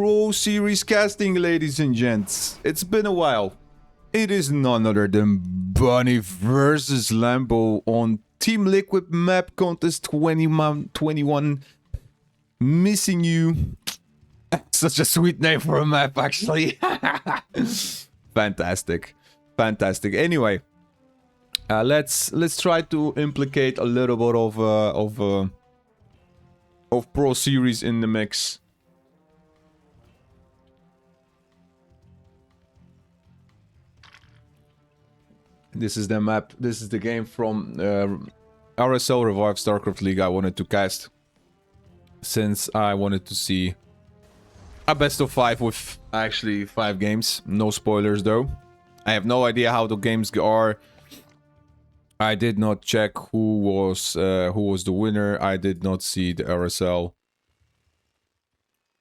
Pro Series casting, ladies and gents. It's been a while. It is none other than Bunny versus Lambo on Team Liquid Map Contest 21. Missing you. Such a sweet name for a map, actually. Fantastic. Fantastic. Anyway, let's try to implicate a little bit of Pro Series in the mix. This is the map. This is the game from RSL Revived Starcraft League I wanted to cast. Since I wanted to see a best of 5 with actually 5 games. No spoilers though. I have no idea how the games are. I did not check who was the winner. I did not see the RSL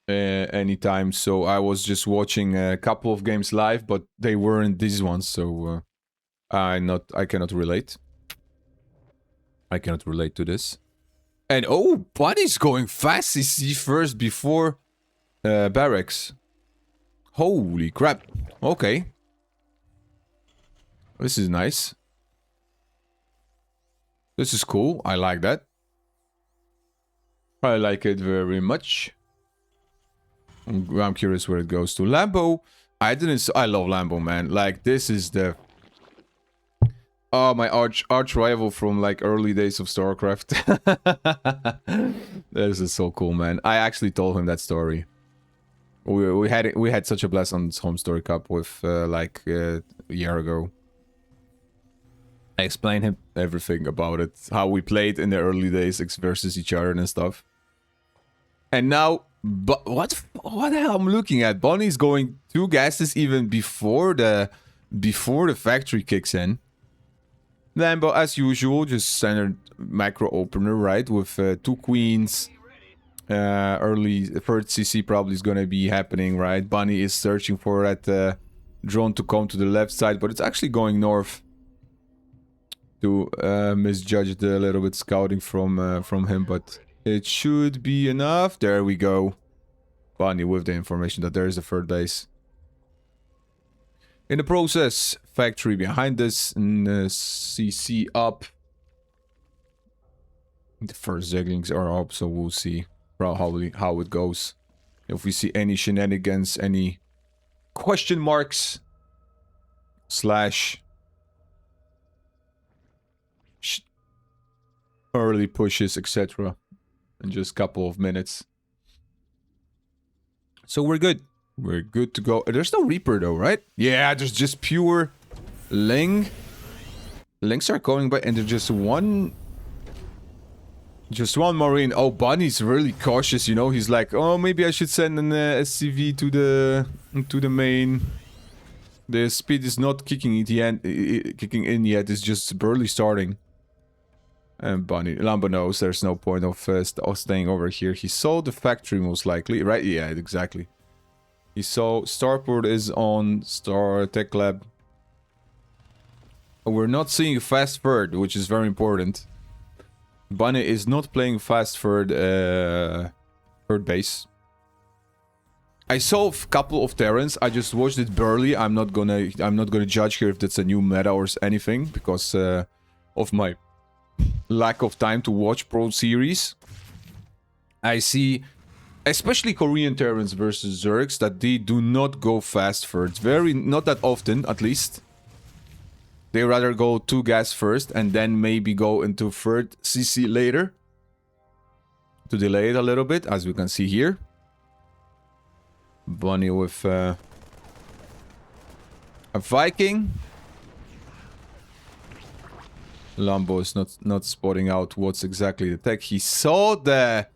anytime. So I was just watching a couple of games live, but they weren't these ones. So I cannot relate. I cannot relate to this. And oh, Bunny's going fast CC first before barracks. Holy crap. Okay. This is nice. This is cool. I like that. I like it very much. I'm curious where it goes to. Lambo. I love Lambo, man. Like, this is the... Oh, my arch rival from like early days of Starcraft. This is so cool, man. I actually told him that story. We had such a blast on this Home Story Cup with like a year ago. I explained him everything about it, how we played in the early days versus each other and stuff. And now, but what the hell I'm looking at? Bonnie's going 2 gases even before the factory kicks in. Lambo, as usual, just standard macro opener, right? With 2 queens. Early third CC probably is gonna be happening, right? Bunny is searching for that drone to come to the left side, but it's actually going north. To misjudge it a little bit, scouting from him, but it should be enough. There we go. Bunny with the information that there is a third base. In the process, factory behind us, and CC up. The first Zeglings are up, so we'll see probably how it goes. If we see any shenanigans, any question marks, slash early pushes, etc. In just a couple of minutes. So we're good. We're good to go. There's no Reaper though, right? Yeah, there's just pure Ling. Lings are going by, and there's just one Marine. Oh, Bunny's really cautious, you know. He's like, oh, maybe I should send an SCV to the main. The speed is not kicking in yet. It's just barely starting. And Lambo knows there's no point of staying over here. He saw the factory most likely, right? Yeah, exactly. He saw Starport is on Star Tech Lab. We're not seeing fast third, which is very important. Bunny is not playing fast third base. I saw a couple of Terrans. I just watched it barely. I'm not gonna judge here if that's a new meta or anything because of my lack of time to watch Pro Series. I see, especially Korean Terrans versus Zergs, that they do not go fast first. Not that often, at least. They rather go 2 gas first and then maybe go into third CC later. To delay it a little bit, as we can see here. Bunny with a Viking. Lambo is not spotting out what's exactly the tech. He saw the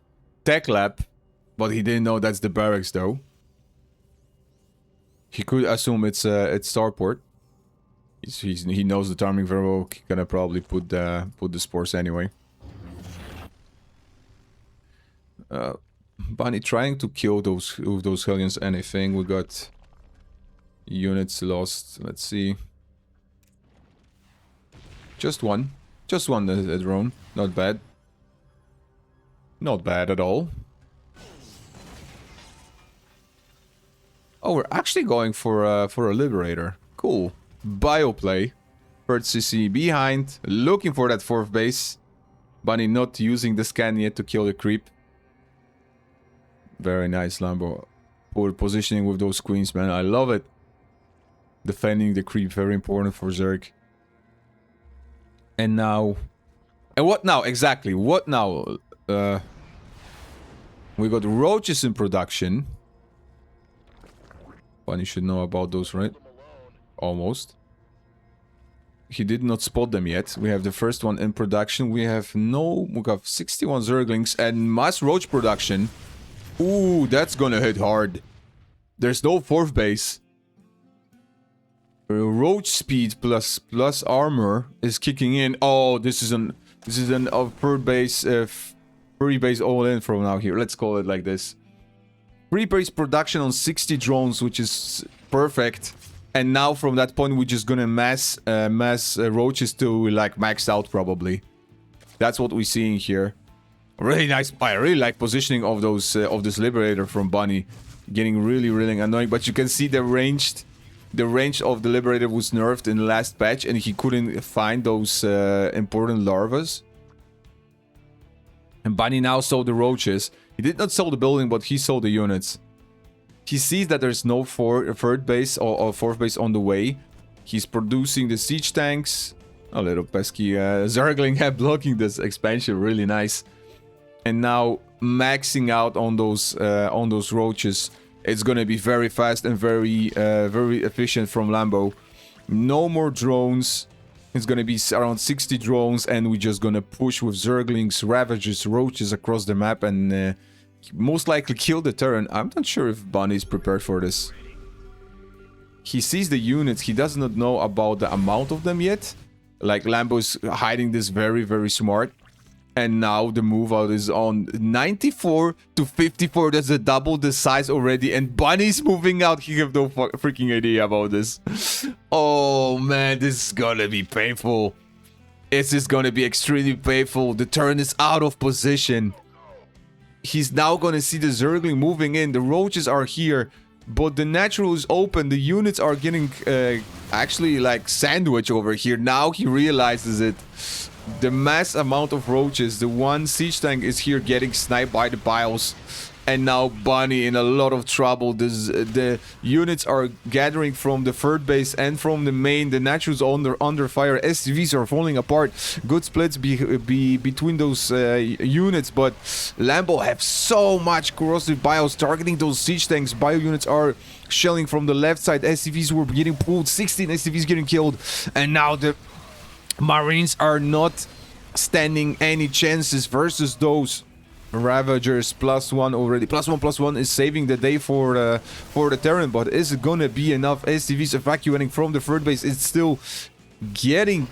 tech lab, but he didn't know that's the barracks though. He could assume it's Starport. He knows the timing very well. He's gonna probably put the spores anyway. Bunny trying to kill those Hellions. Anything? We got units lost. Let's see. Just one drone. Not bad. Not bad at all. Oh, we're actually going for a Liberator. Cool. Bioplay. Third CC behind. Looking for that fourth base. Bunny not using the scan yet to kill the creep. Very nice, Lambo. Poor positioning with those queens, man. I love it. Defending the creep, very important for Zerg. And now... And what now? Exactly. What now? We got roaches in production. Bunny should know about those, right? Almost. He did not spot them yet. We have the first one in production. We have 61 Zerglings and mass roach production. Ooh, that's gonna hit hard. There's no fourth base. Roach speed plus armor is kicking in. Oh, this is an third base, free base all in from now here. Let's call it like this. Free base production on 60 drones, which is perfect. And now from that point, we're just gonna mass roaches to like maxed out probably. That's what we're seeing here. Really nice. I really like positioning of those of this Liberator from Bunny. Getting really annoying, but you can see the range of the Liberator was nerfed in the last patch, and he couldn't find those important larvas. And Bunny now saw the roaches. He did not saw the building, but he saw the units. He sees that there's no third base or fourth base on the way. He's producing the siege tanks. A little pesky Zergling head blocking this expansion, really nice. And now maxing out on those roaches. It's gonna be very fast and very efficient from Lambo. No more drones. It's gonna be around 60 drones, and we're just gonna push with Zerglings, Ravagers, Roaches across the map, and most likely kill the turret. I'm not sure if Bunny is prepared for this. He sees the units. He does not know about the amount of them yet. Like, Lambo's hiding this very smart. And now the move out is on 94 to 54. That's a double the size already. And Bunny's moving out. He have no freaking idea about this. Oh, man. This is gonna be painful. This is gonna be extremely painful. The turn is out of position. He's now gonna see the Zergling moving in. The roaches are here. But the natural is open. The units are getting actually like sandwich over here. Now he realizes it. The mass amount of roaches. The one siege tank is here getting sniped by the bios. And now Bunny in a lot of trouble. The units are gathering from the third base and from the main. The naturals under fire. SCVs are falling apart. Good splits between those units. But Lambo have so much corrosive bios targeting those siege tanks. Bio units are shelling from the left side. SCVs were getting pulled. 16 SCVs getting killed. And now the Marines are not standing any chances versus those Ravagers. +1 already. +1/+1 is saving the day for the Terran, but is it gonna be enough? SCVs evacuating from the third base. It's still getting...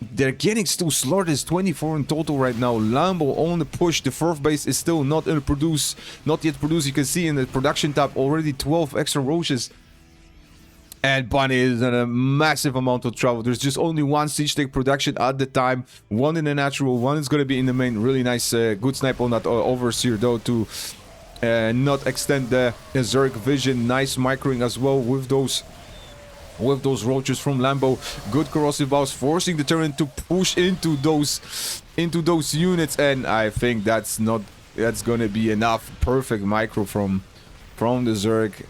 They're getting still slaughtered. It's 24 in total right now. Lambo on the push. The fourth base is still not yet produced. You can see in the production tab already 12 extra roaches. And Bunny is in a massive amount of trouble. There's just only one siege tank production at the time. One in the natural, one is going to be in the main. Really nice, good snipe on that overseer though to not extend the Zerg vision. Nice microing as well with those roaches from Lambo. Good corrosive bows forcing the turret to push into those units. And I think that's going to be enough. Perfect micro from the Zerg.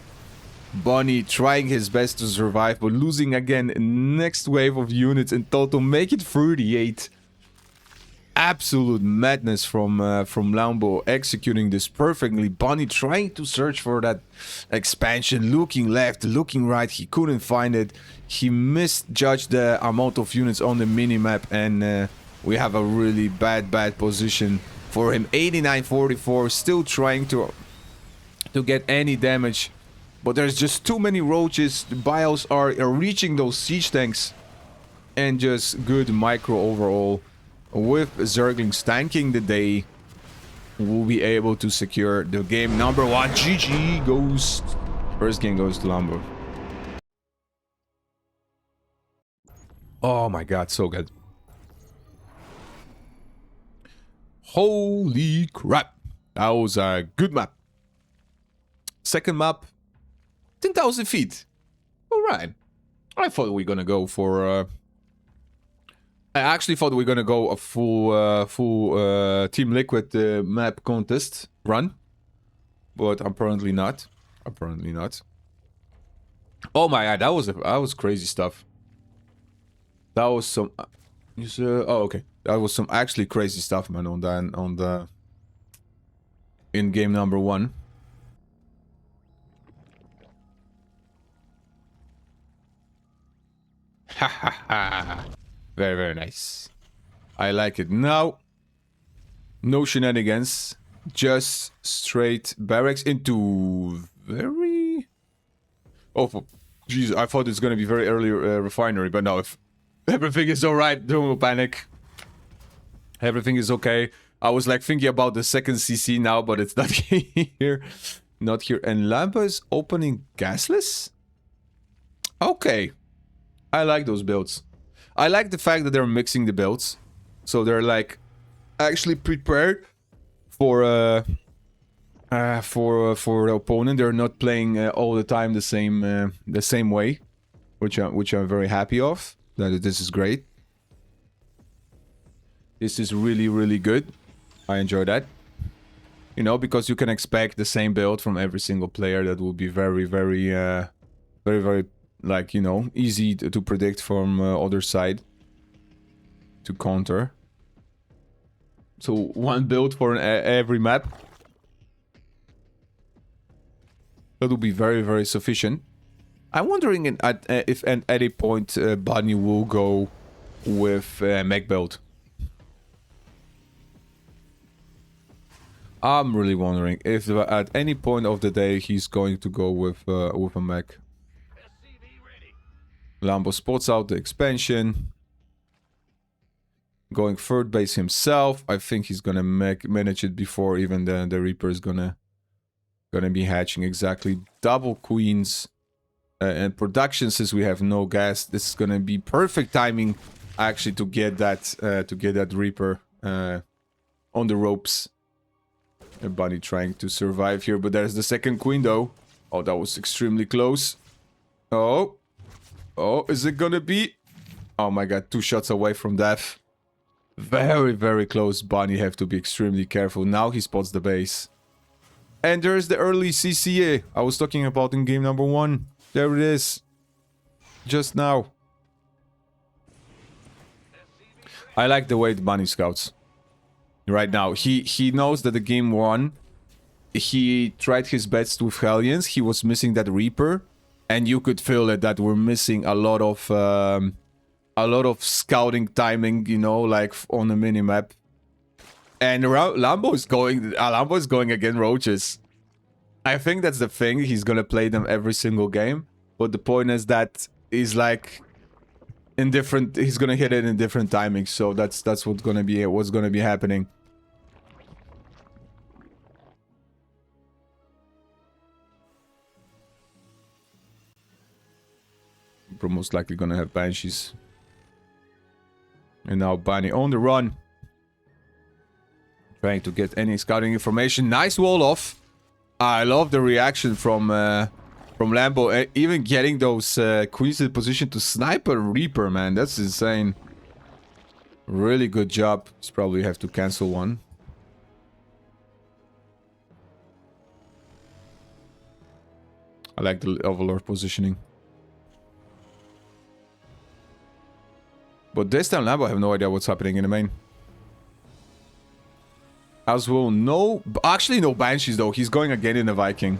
Bunny trying his best to survive, but losing again. Next wave of units in total, make it 38. Absolute madness from Lambo executing this perfectly. Bunny trying to search for that expansion, looking left, looking right. He couldn't find it. He misjudged the amount of units on the minimap, and we have a really bad position for him. 89-44, still trying to get any damage. But there's just too many roaches. The bios are reaching those siege tanks. And just good micro overall. With Zerglings tanking the day, we'll be able to secure the game number 1. GG goes. First game goes to Lambo. Oh my god, so good. Holy crap. That was a good map. Second map. 10,000 feet. Alright. I thought we were gonna go for... I actually thought we were gonna go a full Team Liquid map contest run. But apparently not. Apparently not. Oh my god, that was crazy stuff. That was some... oh, okay. That was some actually crazy stuff, man, on the... In game number 1. Ha ha ha. Very, very nice. I like it. Now, no shenanigans. Just straight barracks into very... Oh, jeez, I thought it's gonna be very early refinery, but no, if everything is alright, don't panic. Everything is okay. I was like thinking about the second CC now, but it's not here. Not here. And Lambo is opening gasless? Okay. I like those builds. I like the fact that they're mixing the builds. So they're like actually prepared for the opponent. They're not playing all the time the same way, which I'm very happy of. That this is great. This is really, really good. I enjoy that. You know, because you can expect the same build from every single player. That will be very, very, like, you know, easy to predict from other side to counter. So one build for every map. That will be very, very sufficient. I'm wondering if at any point Bunny will go with mech build. I'm really wondering if at any point of the day he's going to go with a mech. Lambo spots out the expansion. Going third base himself. I think he's gonna manage it before even the Reaper is gonna be hatching. Exactly. Double queens and production. Since we have no gas, this is gonna be perfect timing actually to get that Reaper on the ropes. A Bunny trying to survive here, but there's the second queen though. Oh, that was extremely close. Oh, is it gonna be? Oh my god, 2 shots away from death. Very, very close. Bunny have to be extremely careful. Now he spots the base. And there's the early CCA I was talking about in game number 1. There it is. Just now. I like the way the Bunny scouts. Right now. He knows that the game 1, he tried his best with Hellions. He was missing that Reaper. And you could feel it that we're missing a lot of scouting timing, you know, like on the minimap. And Lambo is going against roaches. I think that's the thing. He's gonna play them every single game. But the point is that he's like in different. He's gonna hit it in different timings. So that's what's gonna be happening. We're most likely gonna have Banshees. And now Bunny on the run. Trying to get any scouting information. Nice wall off. I love the reaction from Lambo. Even getting those queens in position to snipe a Reaper, man. That's insane. Really good job. He's probably have to cancel one. I like the Overlord positioning. But this time Lambo, I have no idea what's happening in the main. As well, no... Actually, no Banshees, though. He's going again in the Viking.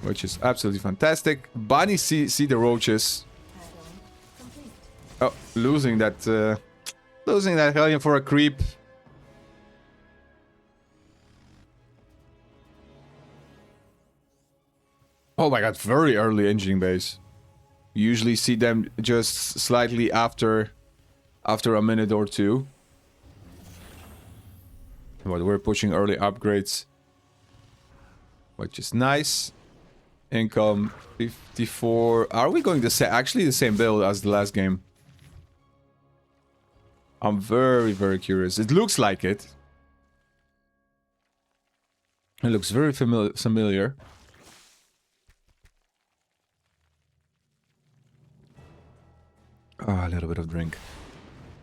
Which is absolutely fantastic. Bunny see the roaches. Oh, losing that Hellion for a creep. Oh my god, very early engine base. You usually see them just slightly after a minute or two. But we're pushing early upgrades. Which is nice. Income 54. Are we going to say actually the same build as the last game? I'm very, very curious. It looks like it. It looks very familiar. Ah, a little bit of drink.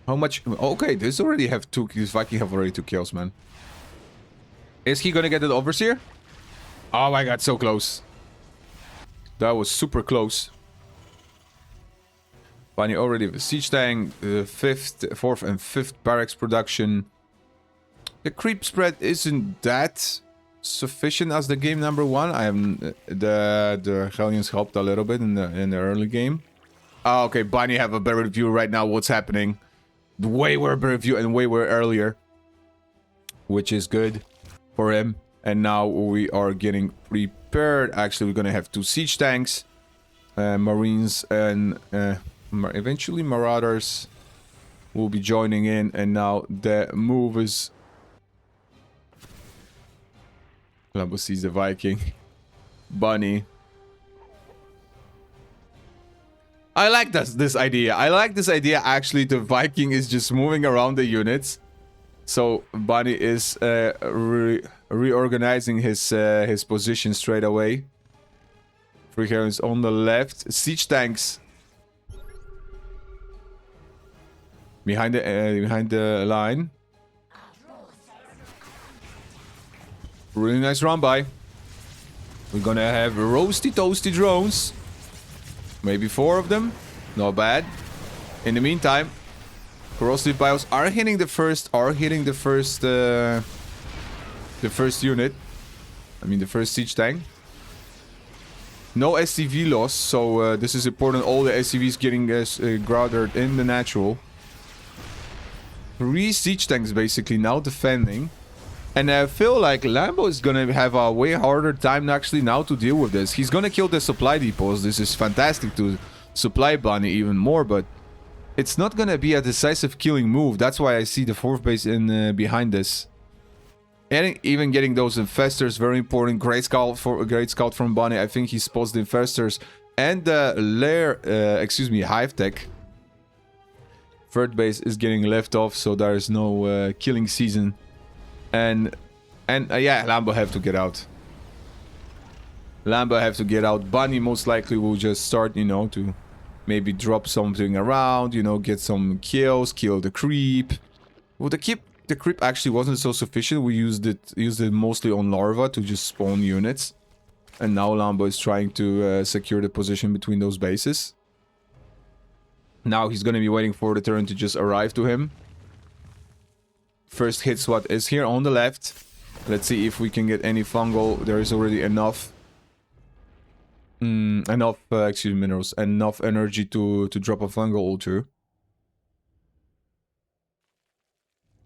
How much? Okay, this already have two. This Viking have already 2 kills, man. Is he gonna get the overseer? Oh my god, so close. That was super close. Bunny already have a siege tank, the 4th and 5th barracks production. The creep spread isn't that sufficient as the game number 1. I am the Hellions helped a little bit in the early game. Oh, okay, Bunny have a better view right now. What's happening? Way more better view and way more earlier, which is good for him. And now we are getting prepared. Actually, we're gonna have 2 siege tanks, Marines, and eventually Marauders will be joining in. And now the move is Lambo sees the Viking. Bunny. I like this idea. I like this idea. Actually, the Viking is just moving around the units. So Bunny is reorganizing his position straight away. Free Herons on the left. Siege tanks behind the line. Really nice run by. We're gonna have roasty toasty drones. Maybe 4 of them. Not bad. In the meantime, corrosive bios are hitting the first unit. I mean the first siege tank. No SCV loss, so this is important. All the SCVs getting grounded in the natural. 3 siege tanks basically now defending. And I feel like Lambo is gonna have a way harder time actually now to deal with this. He's gonna kill the supply depots. This is fantastic to supply Bunny even more, but it's not gonna be a decisive killing move. That's why I see the 4th base in behind this. And even getting those infestors, very important. Great scout from Bunny. I think he spots the infestors and the hive tech. 3rd base is getting left off, so there is no killing season. And yeah, Lambo have to get out. Lambo have to get out. Bunny most likely will just start, you know, to maybe drop something around, you know, get some kills, kill the creep. Well, the creep actually wasn't so sufficient. We used it mostly on larva to just spawn units. And now Lambo is trying to secure the position between those bases. Now he's gonna be waiting for the turn to just arrive to him. First hit SWAT is here on the left. Let's see if we can get any fungal. There is already enough minerals, enough energy to drop a fungal altar.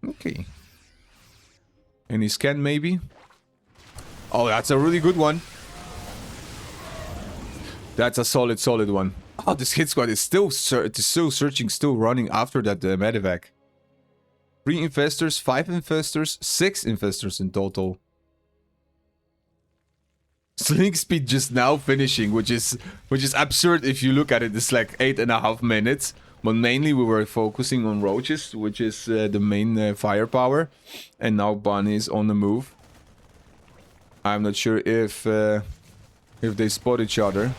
Okay. Any scan maybe? Oh, that's a really good one. That's a solid one. Oh, this hit squad is still searching, still running after that medevac. 3 infestors, 5 infestors, 6 infestors in total. Sling speed just now finishing, which is absurd if you look at it. It's like 8.5 minutes. But mainly we were focusing on roaches, which is the main firepower. And now Bunny is on the move. I'm not sure if they spot each other.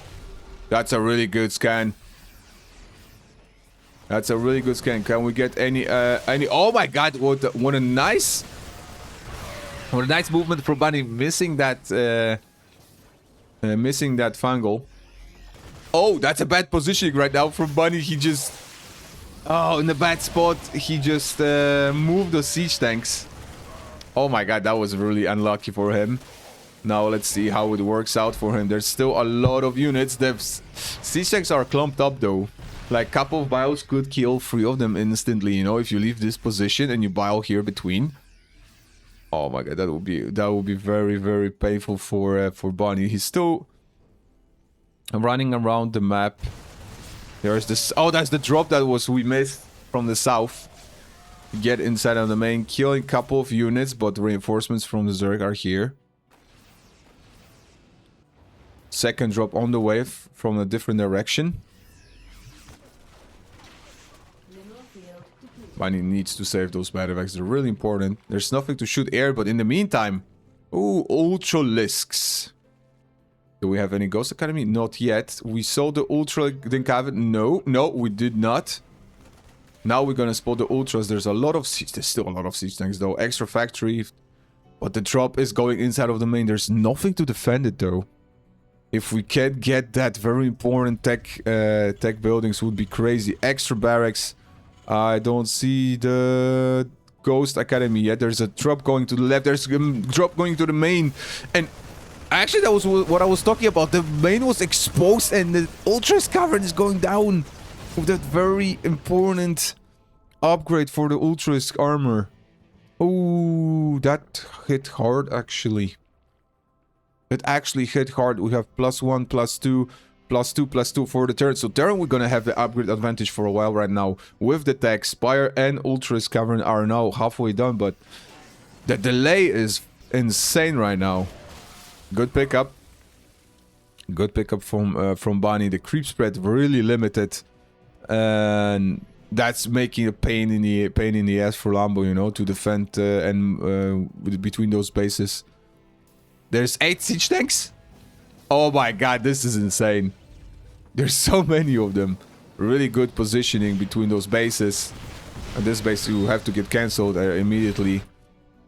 That's a really good scan. That's a really good scan. Can we get any? Oh my god! What a nice movement from Bunny, missing that fungal. Oh, that's a bad positioning right now from Bunny. He just in the bad spot. He just moved the siege tanks. Oh my god, that was really unlucky for him. Now let's see how it works out for him. There's still a lot of units. The siege tanks are clumped up though. Like, couple of bios could kill 3 of them instantly, you know, if you leave this position and you bio here between. Oh my god, that would be very, very painful for Bunny. He's still running around the map. There's this. Oh, that's the drop that we missed from the south. Get inside of the main, killing a couple of units, but reinforcements from the Zerg are here. Second drop on the way from a different direction. Bunny needs to save those medevacs. They're really important. There's nothing to shoot air, but in the meantime... Ooh, Ultralisks. Do we have any Ghost Academy? Not yet. We saw the Ultra Dinkavid. No, we did not. Now we're gonna spot the Ultras. There's a lot of siege. There's still a lot of siege tanks though. Extra factory. But the drop is going inside of the main. There's nothing to defend it though. If we can get that very important tech buildings would be crazy. Extra barracks. I don't see the Ghost Academy yet. There's a drop going to the left. There's a drop going to the main. And actually that was what I was talking about. The main was exposed and the Ultra's cavern is going down. With that very important upgrade for the Ultra's armor. Oh, that hit hard actually. It actually hit hard. We have +1, +2, +2, +2 for the turret. So Terran, we're gonna have the upgrade advantage for a while right now. With the tech, Spire and Ultra's Cavern are now halfway done, but the delay is insane right now. Good pickup. Good pickup from Bonnie. The creep spread really limited. And that's making a pain in the ass for Lambo, you know, to defend between those bases. There's 8 siege tanks. Oh my god, this is insane. There's so many of them. Really good positioning between those bases. And this base you have to get cancelled immediately.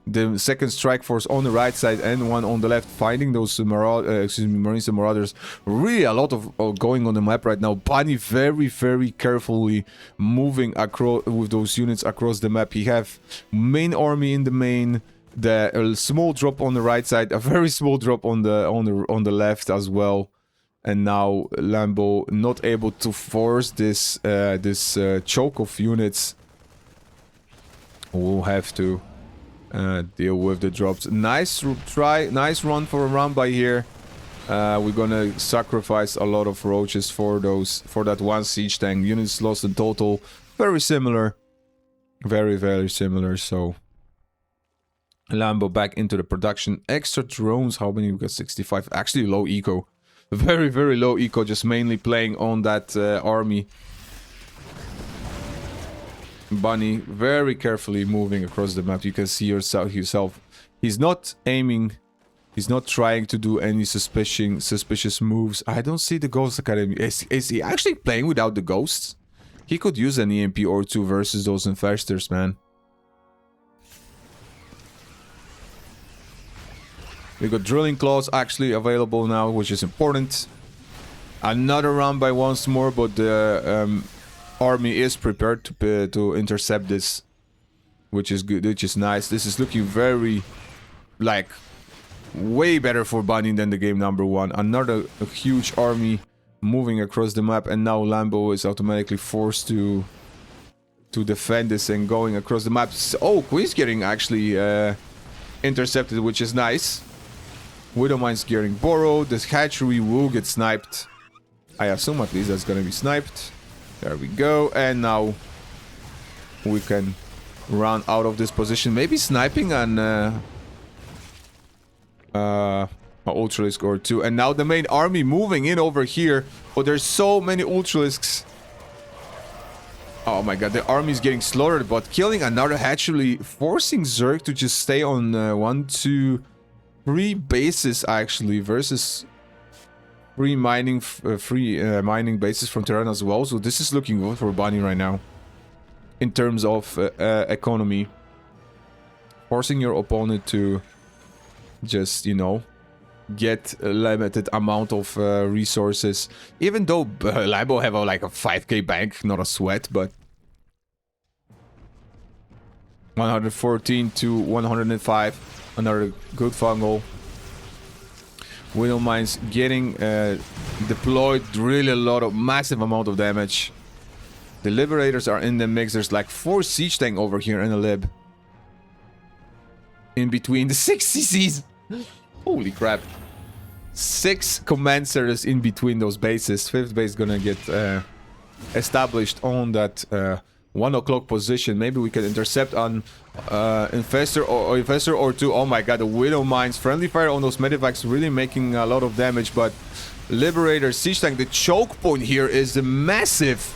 The second strike force on the right side and one on the left, finding those Marines and Marauders. Really a lot of going on the map right now. Bunny very, very carefully moving across with those units across the map. He have main army in the main, the small drop on the right side, a very small drop on the left as well. And now Lambo not able to force this choke of units. We'll have to deal with the drops. Nice try, nice run for a round by here. We're gonna sacrifice a lot of roaches for that one siege tank. Units lost in total. Very similar. Very, very similar. So Lambo back into the production. Extra drones. How many? We got 65. Actually low eco. Very, very low eco. Just mainly playing on that army. Bunny very carefully moving across the map. You can see yourself. He's not aiming. He's not trying to do any suspicious moves. I don't see the Ghost Academy. Is he actually playing without the ghosts? He could use an EMP or two versus those infestors, man. We got drilling claws actually available now, which is important. Another round by once more, but the army is prepared to intercept this, which is good, which is nice. This is looking very, like, way better for Bunny than the game number 1. Another huge army moving across the map, and now Lambo is automatically forced to defend this and going across the map. Oh, Queen's getting actually intercepted, which is nice. Widowmine's getting borrowed. The hatchery will get sniped. I assume at least that's gonna be sniped. There we go, and now we can run out of this position. Maybe sniping an Ultralisk or two. And now the main army moving in over here. But there's so many Ultralisks. Oh my god, the army is getting slaughtered, but killing another hatchery, forcing Zerg to just stay on 1, 2, 3 bases actually versus free mining bases from Terran as well. So this is looking good for Bunny right now in terms of economy. Forcing your opponent to just, you know, get a limited amount of resources. Even though Lambo have like a 5k bank, not a sweat, but 114 to 105, another good fungal. Widow mines getting deployed, really a lot of massive amount of damage. The liberators are in the mix. There's like 4 siege tank over here in a lib. In between the 6 CCs. Holy crap. 6 command centers in between those bases. 5th base gonna get established on that 1 o'clock position. Maybe we can intercept on infestor or two. Oh my god, the widow mines, friendly fire on those medivacs, really making a lot of damage. But liberator siege tank, the choke point here is massive.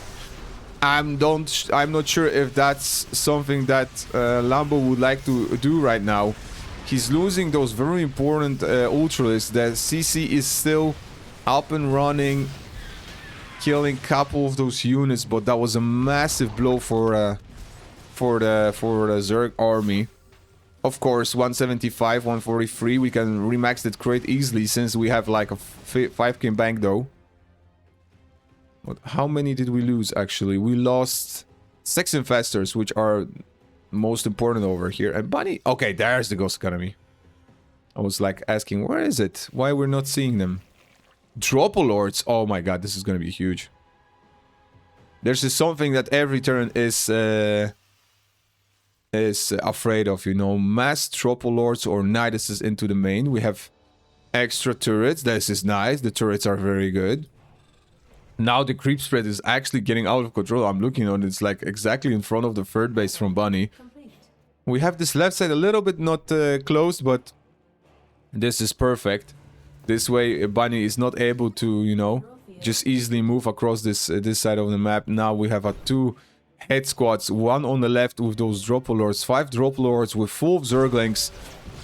I'm not sure if that's something that Lambo would like to do right now. He's losing those very important ultralists. The CC is still up and running, killing a couple of those units, but that was a massive blow for the Zerg army. Of course, 175, 143. We can remax that crate easily since we have like a 5k bank though. But how many did we lose actually? We lost 6 infestors, which are most important over here. And Bunny, okay, there's the Ghost Academy. I was like asking, where is it? Why we're not seeing them? Dropolords, oh my god, this is gonna be huge. There's just something that every turn is afraid of, you know, mass Tropolords or Niduses into the main. We have extra turrets. This is nice. The turrets are very good. Now the creep spread is actually getting out of control. I'm looking on it. It's like exactly in front of the third base from Bunny. We have this left side a little bit not closed, but this is perfect. This way Bunny is not able to, you know, just easily move across this side of the map. Now we have 2 head squads, 1 on the left with those Dropolords, 5 Dropolords with full Zerglings.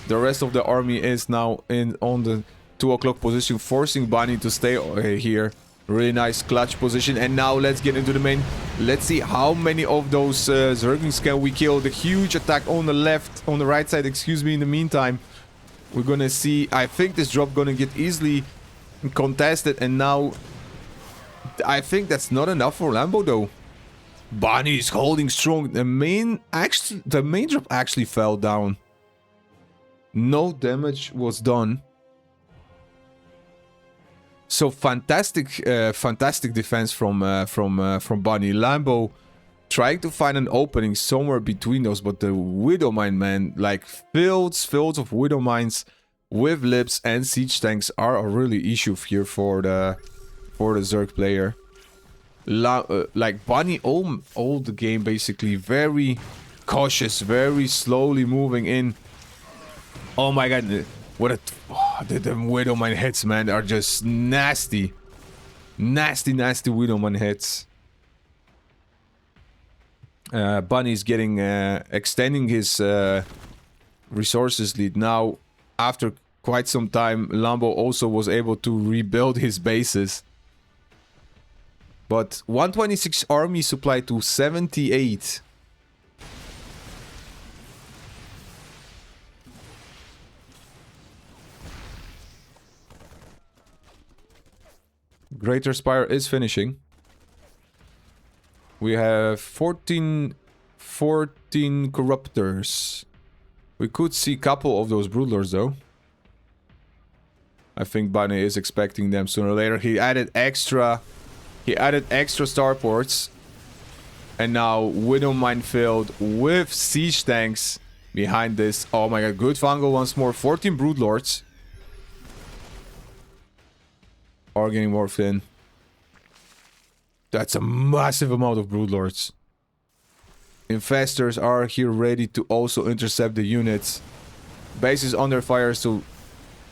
The rest of the army is now on the 2 o'clock position, forcing Bunny to stay here. Really nice clutch position. And now let's get into the main. Let's see how many of those Zerglings can we kill. The huge attack on the left, on the right side, excuse me, in the meantime. We're gonna see, I think this drop gonna get easily contested. And now, I think that's not enough for Lambo though. Bunny is holding strong. The main drop actually fell down. No damage was done. So fantastic defense from Bunny. Lambo trying to find an opening somewhere between those, but the Widow Mine, man, like fields of Widow Mines with lips and siege tanks are a really issue here for the Zerg player. Like Bunny all the game basically very cautious, very slowly moving in. Oh my god, what a the Widow Mine hits, man, are just nasty. Nasty Widow Mine hits. Bunny's getting extending his resources lead. Now, after quite some time, Lambo also was able to rebuild his bases. But 126 army supply to 78. Greater Spire is finishing. We have 14 Corruptors. We could see a couple of those Broodlords though. I think Bunny is expecting them sooner or later. He added extra starports. And now Widow Minefield with siege tanks behind this. Oh my god, good Fungal once more. 14 Broodlords are getting morphed in. That's a massive amount of Broodlords. Infestors are here ready to also intercept the units. Base is under fire, so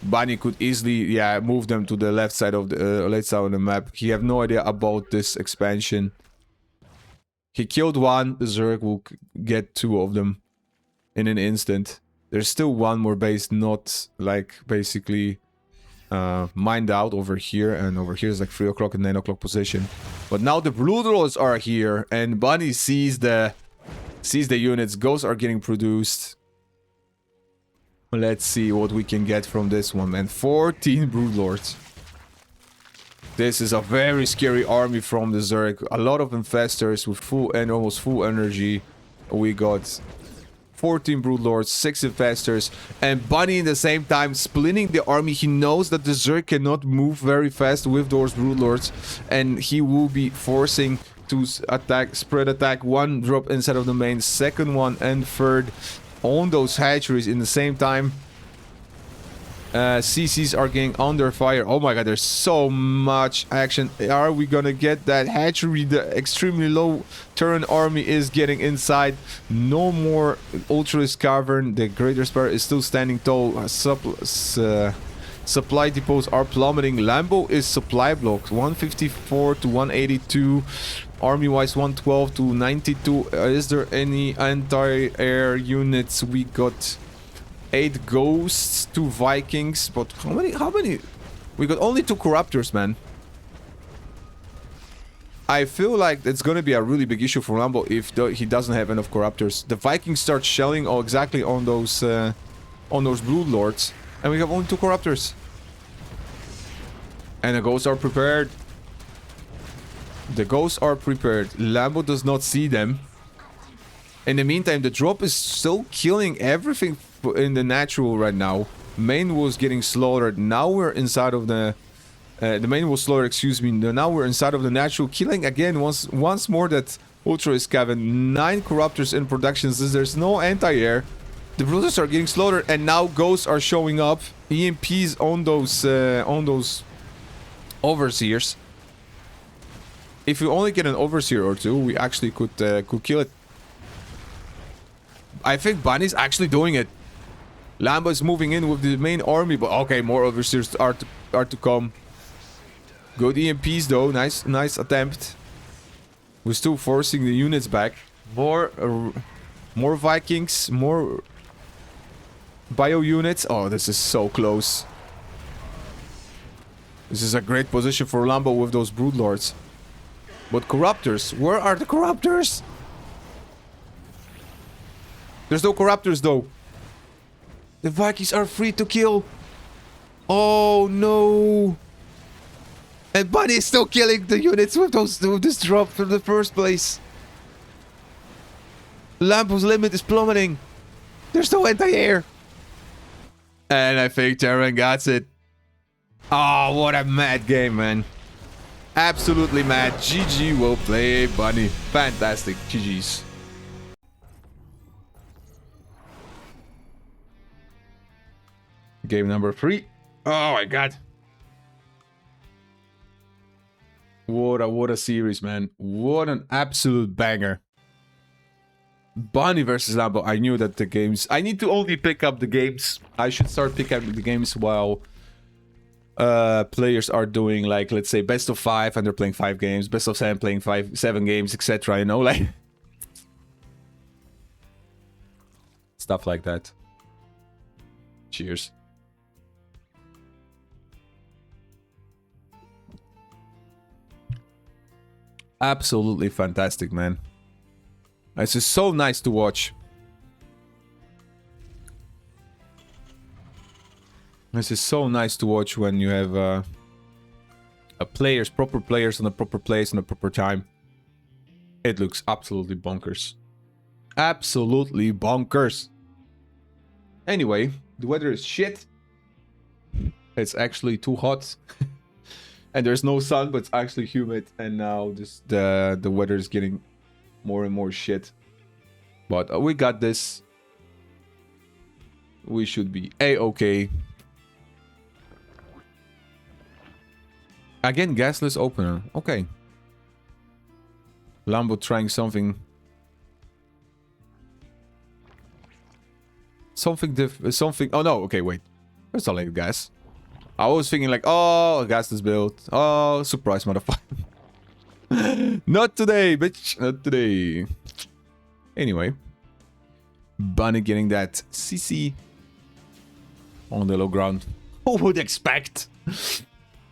Bunny could easily, yeah, move them to the left side of the map. He have no idea about this expansion. He killed one. The Zerg will get 2 of them in an instant. There's still one more base not, like, basically mined out over here. And over here is like 3 o'clock and 9 o'clock position. But now the Broodlords are here. And Bunny sees the units. Ghosts are getting produced. Let's see what we can get from this one, man. 14 Broodlords. This is a very scary army from the Zerg. A lot of infestors with full and almost full energy. We got 14 Broodlords, 6 infestors, and Bunny in the same time splitting the army. He knows that the Zerg cannot move very fast with those Broodlords, and he will be forcing to spread attack. One drop inside of the main, second one and third on those hatcheries in the same time. CCs are getting under fire. Oh my god, there's so much action. Are we gonna get that hatchery? The extremely low turn army is getting inside. No more Ultralis Cavern. The Greater Spire is still standing tall. Supply depots are plummeting. Lambo is supply blocked. 154 to 182. Army-wise, 112 to 92. Is there any anti-air units? We got 8 ghosts, 2 Vikings, but how many? We got only 2 corruptors, man. I feel like it's gonna be a really big issue for Lambo if he doesn't have enough corruptors. The Vikings start shelling exactly on those Brood Lords, and we have only 2 corruptors. And the ghosts are prepared. The ghosts are prepared. Lambo does not see them. In the meantime, the drop is still killing everything in the natural right now. Main was getting slaughtered. Now we're inside of the main was slaughtered, excuse me. Now we're inside of the natural, killing again once more that Ultra is Kevin. 9 corruptors in production since there's no anti-air. The brothers are getting slaughtered, and now ghosts are showing up. EMPs on those overseers. If we only get an overseer or 2, we actually could kill it. I think Bunny's actually doing it. Lambo is moving in with the main army, but okay, more overseers are to come. Good EMPs though, nice attempt. We're still forcing the units back. More Vikings, more bio units. Oh, this is so close. This is a great position for Lambo with those Broodlords. But corruptors, where are the corruptors? There's no corruptors though. The Vikings are free to kill. Oh no. And Bunny is still killing the units with this drop from the first place. Lambo's limit is plummeting. There's no anti-air. And I think Terran got it. Oh, what a mad game, man. Absolutely mad. GG, well played, Bunny. Fantastic. GG's. Game number 3. Oh my god. What a series, man. What an absolute banger. Bunny versus Lambo. I knew that the games... I need to only pick up the games. I should start picking up the games while players are doing, like, let's say, best of 5 and they're playing 5 games. Best of 7 playing 7 games, etc. You know, like... stuff like that. Cheers. Absolutely fantastic, man. This is so nice to watch. This is so nice to watch when you have proper players on a proper place and a proper time. It looks absolutely bonkers. Absolutely bonkers. Anyway, the weather is shit. It's actually too hot. And there's no sun, but it's actually humid. And now just the weather is getting more and more shit. But we got this. We should be A-okay. Again, gasless opener. Okay. Lambo trying something. Something. Oh no, okay, wait. There's only gas. I was thinking like, oh, gasless build. Oh, surprise, motherfucker. Not today, bitch. Not today. Anyway. Bunny getting that CC on the low ground. Who would expect?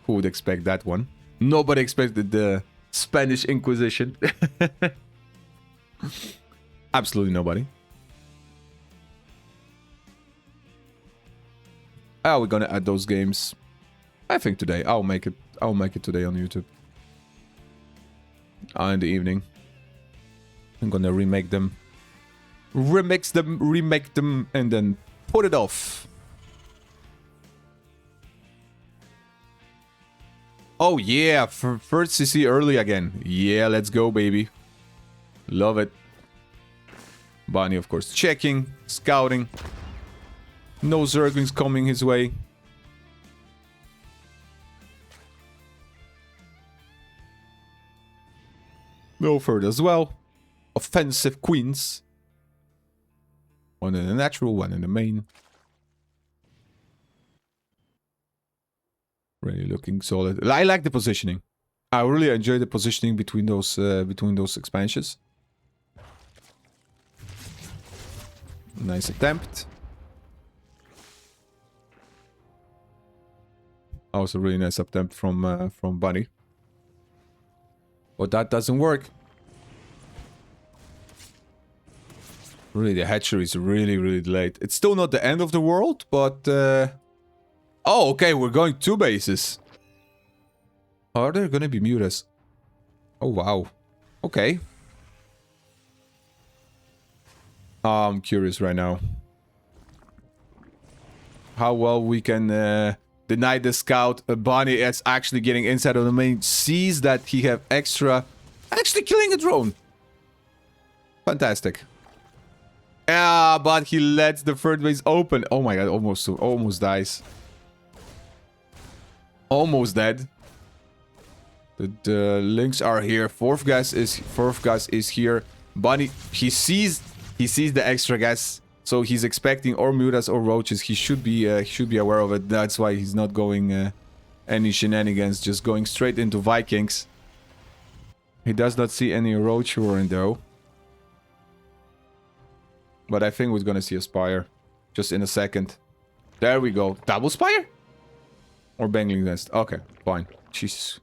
Who would expect that one? Nobody expected the Spanish Inquisition. Absolutely nobody. How are we gonna add those games? I think today. I'll make it today on YouTube. In the evening. I'm gonna remake them. Remake them, and then put it off. Oh yeah, first CC early again. Yeah, let's go, baby. Love it. Bunny, of course, checking, scouting. No Zerglings coming his way. No further as well. Offensive queens. One in the natural, one in the main. Really looking solid. I like the positioning. I really enjoy the positioning between those expansions. Nice attempt. That was a really nice attempt from Bunny. But that doesn't work. Really, the hatchery is really delayed. It's still not the end of the world, but... Oh, okay, we're going 2 bases. Are there gonna be mutas? Oh, wow. Okay. I'm curious right now. How well we can deny the scout. Bonnie is actually getting inside of the main. Sees that he have extra... Actually killing a drone. Fantastic. Yeah, but he lets the third base open. Oh my god, almost dies. Almost dead. The links are here. Fourth gas is here. Bunny, he sees the extra gas, so he's expecting or mutas or roaches. He should be aware of it. That's why he's not going any shenanigans, just going straight into Vikings. He does not see any roach warren though. But I think we're gonna see a spire. Just in a second. There we go. Double spire? Or bangling nest. Okay, fine. Jesus.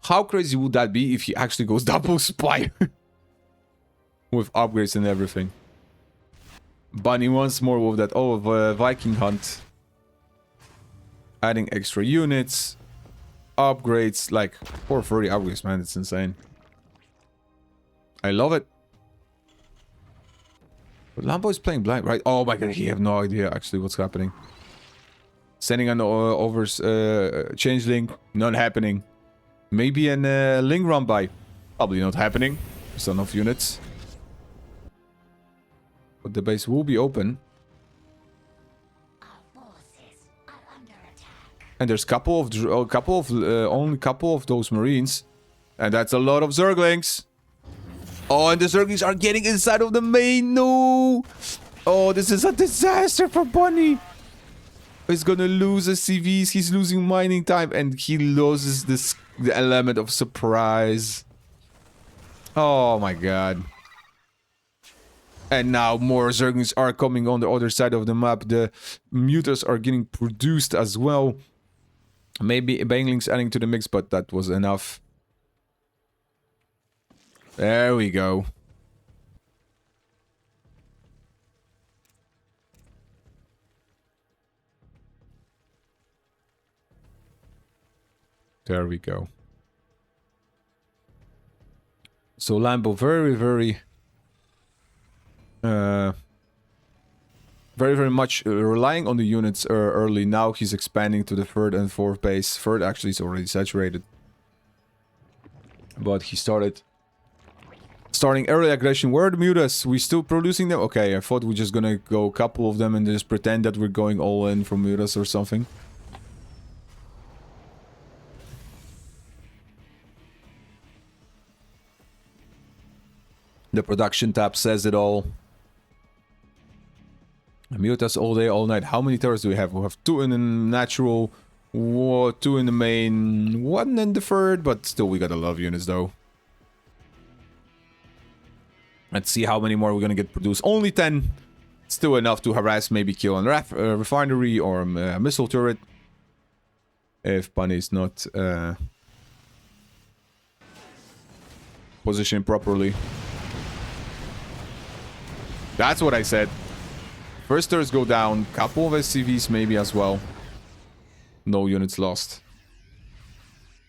How crazy would that be if he actually goes double spire? With upgrades and everything. Bunny once more with that Viking hunt. Adding extra units. Upgrades, like 430 upgrades, man, it's insane. I love it. But Lambo is playing blind, right? Oh my god, he have no idea actually what's happening. Sending an changeling, not happening. Maybe an Ling run by. Probably not happening. There's enough units. But the base will be open. And there's only a couple of those marines. And that's a lot of zerglings. Oh, and the zerglings are getting inside of the main. No. Oh, this is a disaster for Bunny. He's gonna lose his CVs. He's losing mining time. And he loses the element of surprise. Oh my god. And now more zerglings are coming on the other side of the map. The mutas are getting produced as well. Maybe banglings adding to the mix, but that was enough. There we go. There we go. So Lambo very much relying on the units early. Now he's expanding to the third and fourth base. Third actually is already saturated. But he starting early aggression. Where are the mutas? We still producing them? Okay, I thought we're just gonna go a couple of them and just pretend that we're going all in for mutas or something. The production tab says it all. Mutas all day, all night. How many turrets do we have? We have 2 in the natural, 2 in the main, 1 in the third, but still we got a lot of units though. Let's see how many more we're gonna get produced. Only 10. Still enough to harass, maybe kill a refinery or a missile turret. If Bunny is not positioned properly. That's what I said. First turrets go down, couple of SCVs maybe as well. No units lost.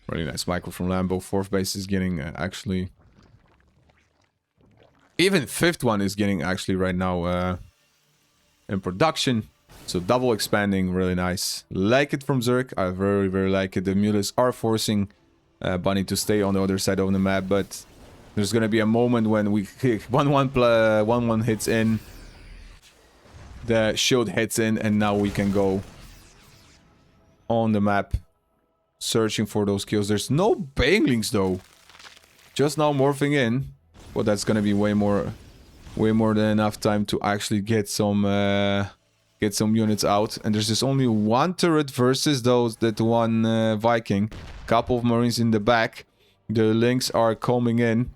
Really nice Michael from Lambo. Fourth base is getting actually... Even fifth one is getting actually right now in production. So double expanding, really nice. Like it from Zerg. I very like it. The mutas are forcing Bunny to stay on the other side of the map, but there's gonna be a moment when we 1-1 hits in. The shield hits in, and now we can go on the map searching for those kills. There's no banglings though. Just now morphing in. But that's gonna be way more than enough time to actually get some get some units out. And there's just only one turret versus that one Viking. Couple of Marines in the back. The links are coming in.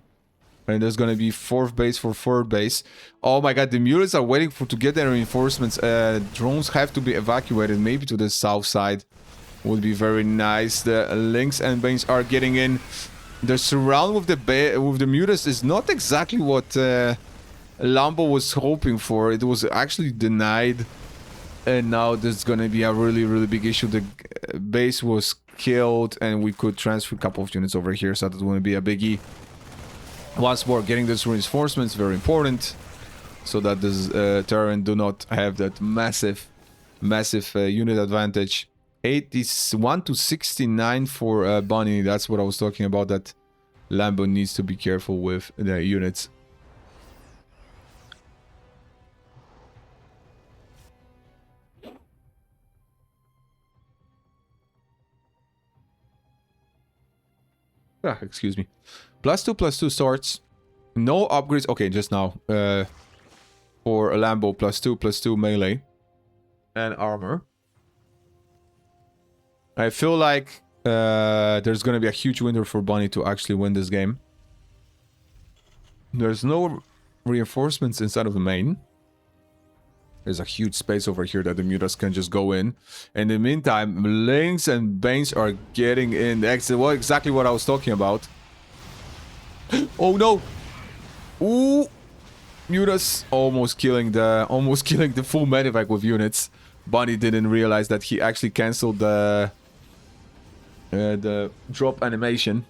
And there's gonna be 4th base for 3rd base. Oh my god, the mules are waiting to get their reinforcements. Drones have to be evacuated, maybe to the south side. Would be very nice. The links and banes are getting in. The surround with the mules is not exactly what Lambo was hoping for. It was actually denied. And now there's gonna be a really, really big issue. The base was killed and we could transfer a couple of units over here, so that wouldn't be a biggie. Once more, getting those reinforcements very important, so that this Terran do not have that massive unit advantage. 81 to 69 for Bunny. That's what I was talking about, that Lambo needs to be careful with the units. Ah, excuse me. +2/+2 starts. No upgrades. Okay, just now. For a Lambo, +2/+2 melee. And armor. I feel like there's gonna be a huge window for Bunny to actually win this game. There's no reinforcements inside of the main. There's a huge space over here that the mutas can just go in. In the meantime, links and banes are getting in. Well, exactly what I was talking about. Oh no! Ooh! Mutas almost killing the full medevac with units. Bunny didn't realize that he actually cancelled the drop animation.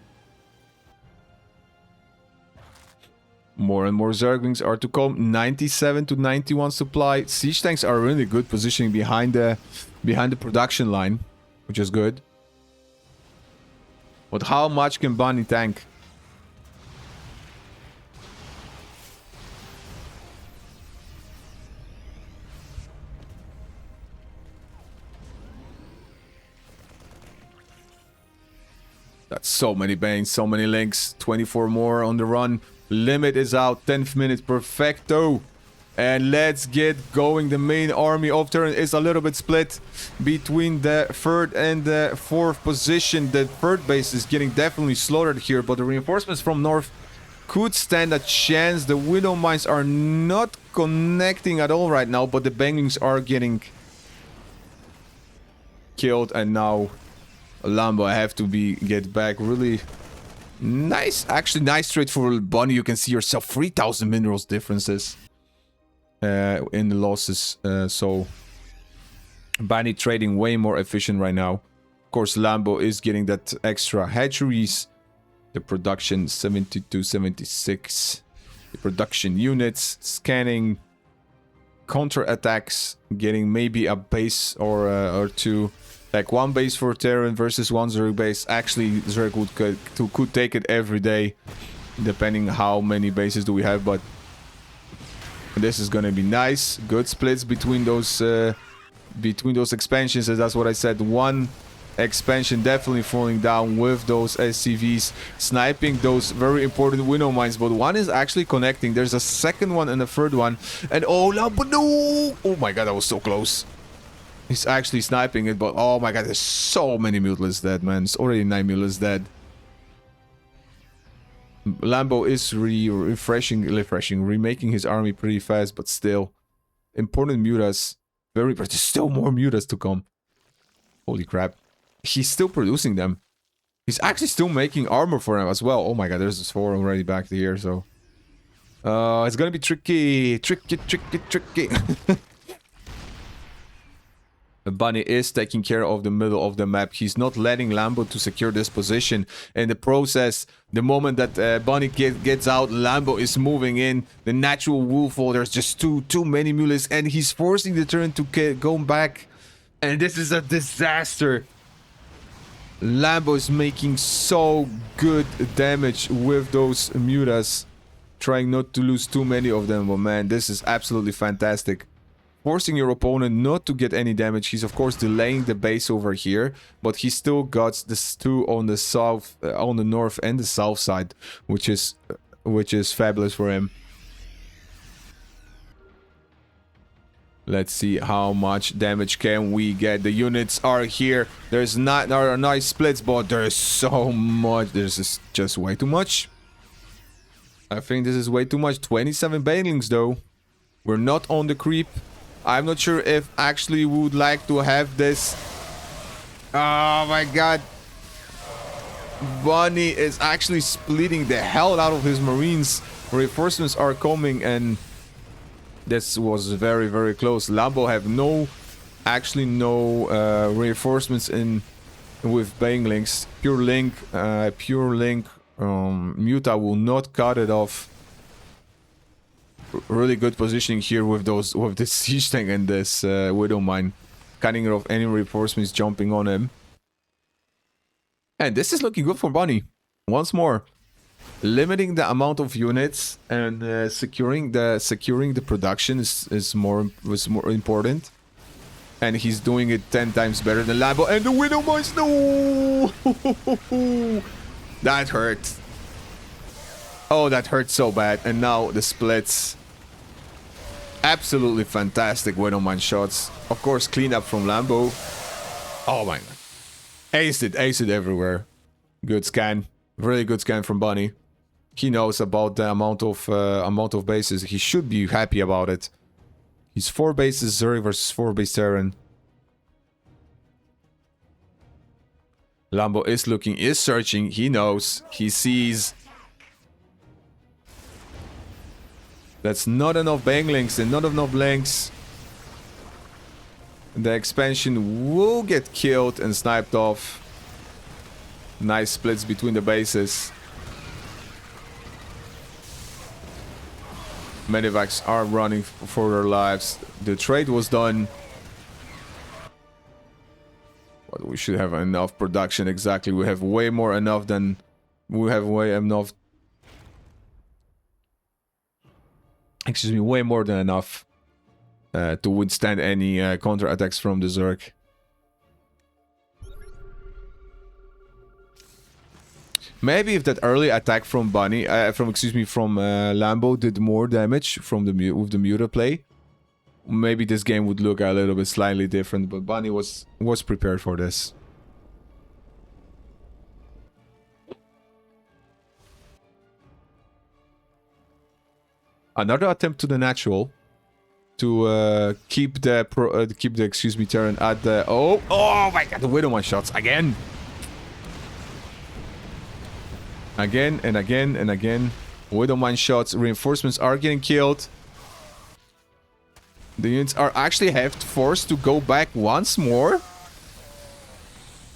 More and more Zerglings are to come. 97 to 91 supply. Siege tanks are really good positioning behind the production line, which is good. But how much can Bunny tank? That's so many banes, so many links. 24 more on the run. Limit is out. 10th minute. Perfecto. And let's get going. The main army of Terran is a little bit split between the 3rd and the 4th position. The 3rd base is getting definitely slaughtered here, but the reinforcements from north could stand a chance. The Widow Mines are not connecting at all right now, but the Banglings are getting killed, and now Lambo, I have to get back. Really nice, actually nice trade for Bunny. You can see yourself 3,000 minerals differences in the losses. So Bunny trading way more efficient right now. Of course, Lambo is getting that extra hatcheries. The production 72, 76. The production units scanning, counter attacks, getting maybe a base or two. Like one base for Terran versus one Zerg base. Actually, Zerg could take it every day, depending how many bases do we have. But this is gonna be nice. Good splits between those expansions. And that's what I said. One expansion definitely falling down with those SCVs, sniping those very important window mines. But one is actually connecting. There's a second one and a third one. And oh, no! Oh my god, that was so close. He's actually sniping it, but oh my god, there's so many mutants dead, man. It's already 9 mutants dead. Lambo is remaking his army pretty fast, but still. Important mutas. But there's still more mutas to come. Holy crap. He's still producing them. He's actually still making armor for them as well. Oh my god, there's this 4 already back here, so... it's gonna be tricky. Tricky. Bunny is taking care of the middle of the map. He's not letting Lambo to secure this position. In the process, the moment that Bunny gets out, Lambo is moving in. The natural wolf fall, there's just too many mules, and he's forcing the turn to go back. And this is a disaster. Lambo is making so good damage with those mutas, trying not to lose too many of them. But man, this is absolutely fantastic. Forcing your opponent not to get any damage. He's of course delaying the base over here, but he still got this 2 on the south, on the north and the south side, which is fabulous for him. Let's see how much damage can we get. The units are here. There's not there are nice splits, but there's so much. There's just way too much. I think this is way too much. 27 banelings though. We're not on the creep. I'm not sure if actually we would like to have this. Oh my god. Bunny is actually splitting the hell out of his marines. Reinforcements are coming and this was very, very close. Lambo have no reinforcements in with banelings. Pure link Muta will not cut it off. Really good positioning here with this siege tank and this Widow mine. Cutting off any reinforcements jumping on him. And this is looking good for Bunny. Once more. Limiting the amount of units and securing the production is more important. And he's doing it 10 times better than Lambo. And the Widow mines, no! That hurt. Oh, that hurt so bad. And now the splits. Absolutely fantastic Widow mine shots. Of course, clean up from Lambo. Oh my god. Aced it everywhere. Good scan. Really good scan from Bunny. He knows about the amount of bases. He should be happy about it. He's 4 bases Zerg versus 4 base Terran. Lambo is looking, is searching. He knows. He sees. That's not enough banglings and not enough blanks. The expansion will get killed and sniped off. Nice splits between the bases. Medivacs are running for their lives. The trade was done. But we should have enough production, exactly. We have way more enough than... We have way enough... Excuse me, way more than enough to withstand any counter-attacks from the Zerg. Maybe if that early attack from Bunny, from Lambo did more damage from with the Muta play, maybe this game would look a little bit slightly different. But Bunny was prepared for this. Another attempt to the natural to keep the Terran at the oh my god, the Widow one shots again. Again and again and again. Widow mine shots. Reinforcements are getting killed. The units are actually forced to go back once more.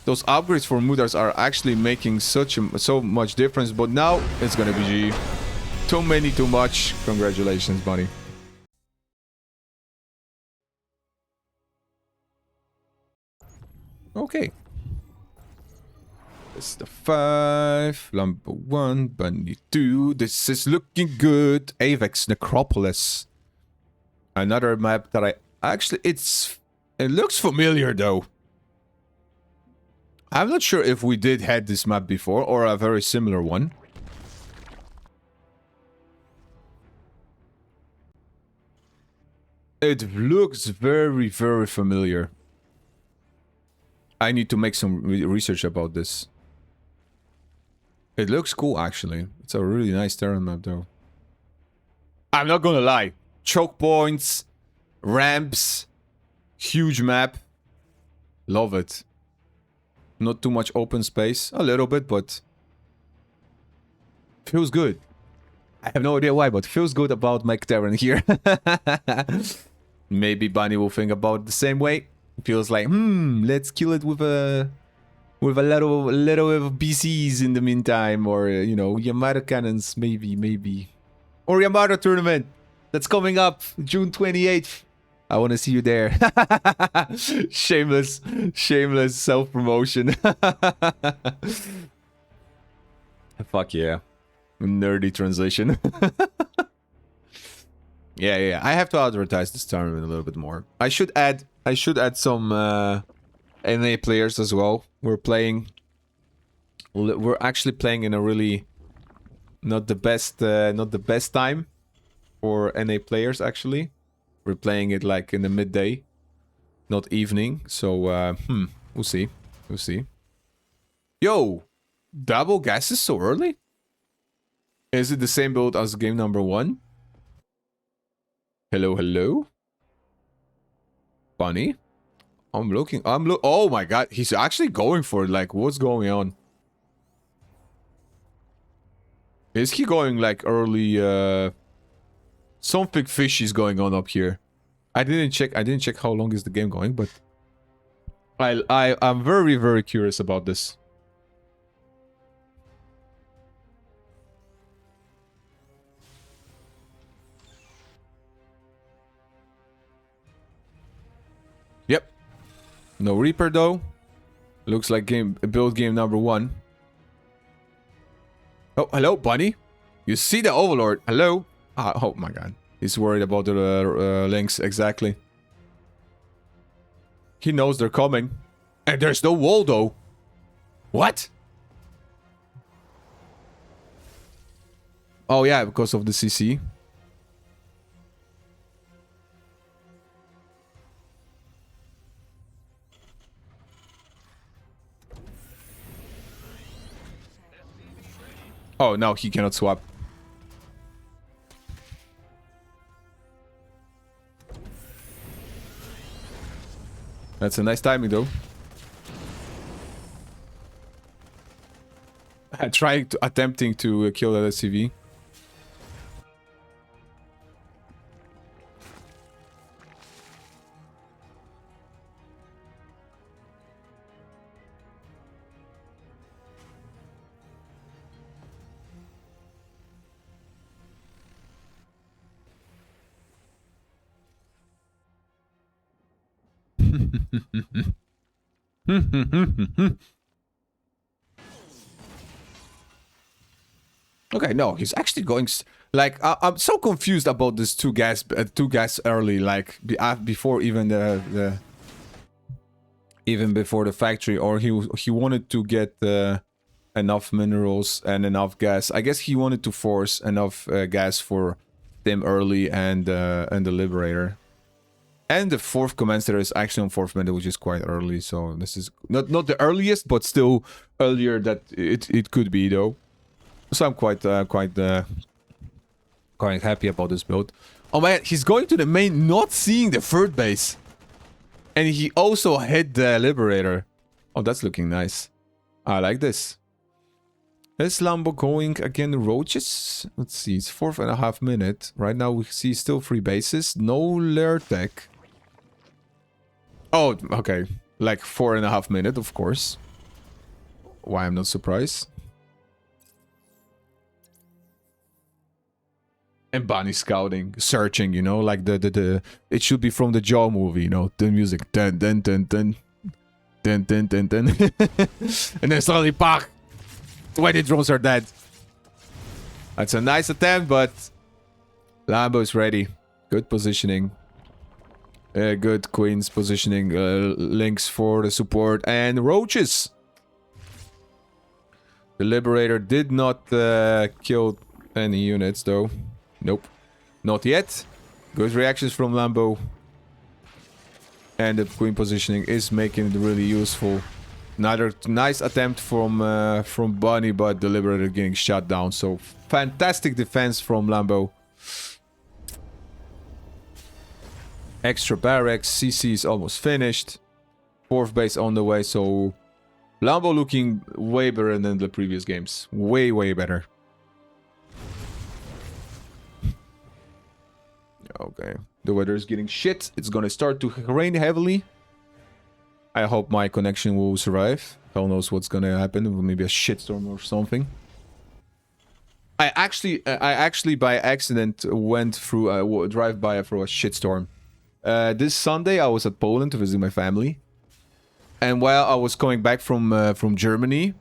Those upgrades for Mutars are actually making so much difference. But now it's gonna be G. Too many, too much. Congratulations, buddy. Okay. This is the 5, Lambo 1, Bunny 2. This is looking good. Avex Necropolis. Another map that I actually... It looks familiar though. I'm not sure if we did had this map before or a very similar one. It looks very, very familiar. I need to make some research about this. It looks cool, actually. It's a really nice Terran map, though. I'm not gonna lie. Choke points, ramps, huge map. Love it. Not too much open space. A little bit, but... feels good. I have no idea why, but feels good about Mech Terran here. Maybe Bunny will think about it the same way. Feels like, let's kill it with a little of BCs in the meantime, or you know, Yamato cannons, maybe, or Yamato tournament that's coming up June 28th. I want to see you there. shameless self promotion. Fuck yeah, nerdy translation. Yeah. I have to advertise this tournament a little bit more. I should add some NA players as well. We're actually playing in a really not the best time for NA players actually. We're playing it like in the midday, not evening. So, we'll see. We'll see. Yo, double gases so early? Is it the same build as game number 1? Hello, hello? Bunny? Oh my god, he's actually going for it. Like, what's going on? Is he going like early, something fishy is going on up here. I didn't check how long is the game going, but I'm very, very curious about this. Yep. No Reaper though. Looks like build game number 1. Oh, hello, Bunny. You see the Overlord. Hello. Oh my god. He's worried about the links, exactly. He knows they're coming. And there's no wall though. What? Oh yeah, because of the CC. Oh, no, he cannot swap. That's a nice timing, though. Attempting to kill that SCV. Okay, no, he's actually going. Like, I'm so confused about this two gas early. Like, before even even before the factory, or he wanted to get enough minerals and enough gas. I guess he wanted to force enough gas for them early and the Liberator. And the 4th Commencer is actually on 4th minute, which is quite early. So this is not the earliest, but still earlier that it could be though. So I'm quite happy about this build. Oh man, he's going to the main, not seeing the 3rd base, and he also hit the Liberator. Oh, that's looking nice. I like this. Is Lambo going again roaches? Let's see, it's 4.5 minutes. Right now we see still 3 bases. No lair tech. Oh, okay. Like 4.5 minutes, of course. Why I'm not surprised. And Bunny scouting, searching, you know, like the it should be from the Jaw movie, you know, the music. Dun dun dun dun. Dun dun dun dun. And then suddenly, pach! 20 drones are dead. That's a nice attempt, but Lambo is ready. Good positioning. Good Queen's positioning. Links for the support and roaches. The Liberator did not kill any units though. Nope. Not yet. Good reactions from Lambo. And the Queen positioning is making it really useful. Another nice attempt from Bunny, but the Liberator getting shot down. So fantastic defense from Lambo. Extra barracks. CC is almost finished. 4th base on the way. So Lambo looking way better than the previous games. Way, way better. Okay. The weather is getting shit. It's gonna start to rain heavily. I hope my connection will survive. Hell knows what's gonna happen. Maybe a shitstorm or something. I actually by accident went through a drive-by for a shitstorm. This Sunday I was at Poland to visit my family. And while I was coming back from Germany,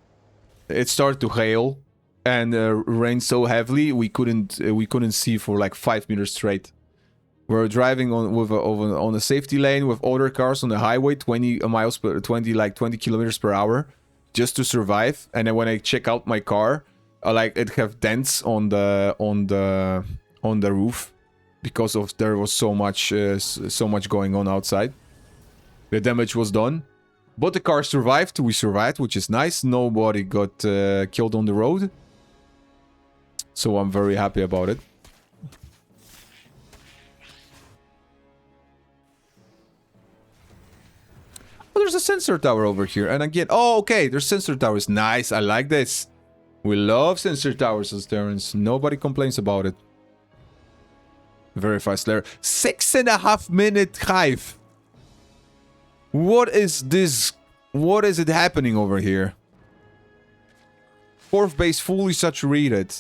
it started to hail and rain so heavily we couldn't see for like 5 meters straight. We're driving on a safety lane with other cars on the highway, 20 kilometers per hour, just to survive. And then when I check out my car, like it have dents on the roof because of there was so much going on outside. The damage was done, but the car survived. We survived, which is nice. Nobody got killed on the road, so I'm very happy about it. Oh, there's a sensor tower over here, and again, oh, okay, there's sensor towers. Nice, I like this. We love sensor towers as Terrans. Nobody complains about it. Very fast layer. 6.5 minute drive. What is this? What is it happening over here? Fourth base fully saturated.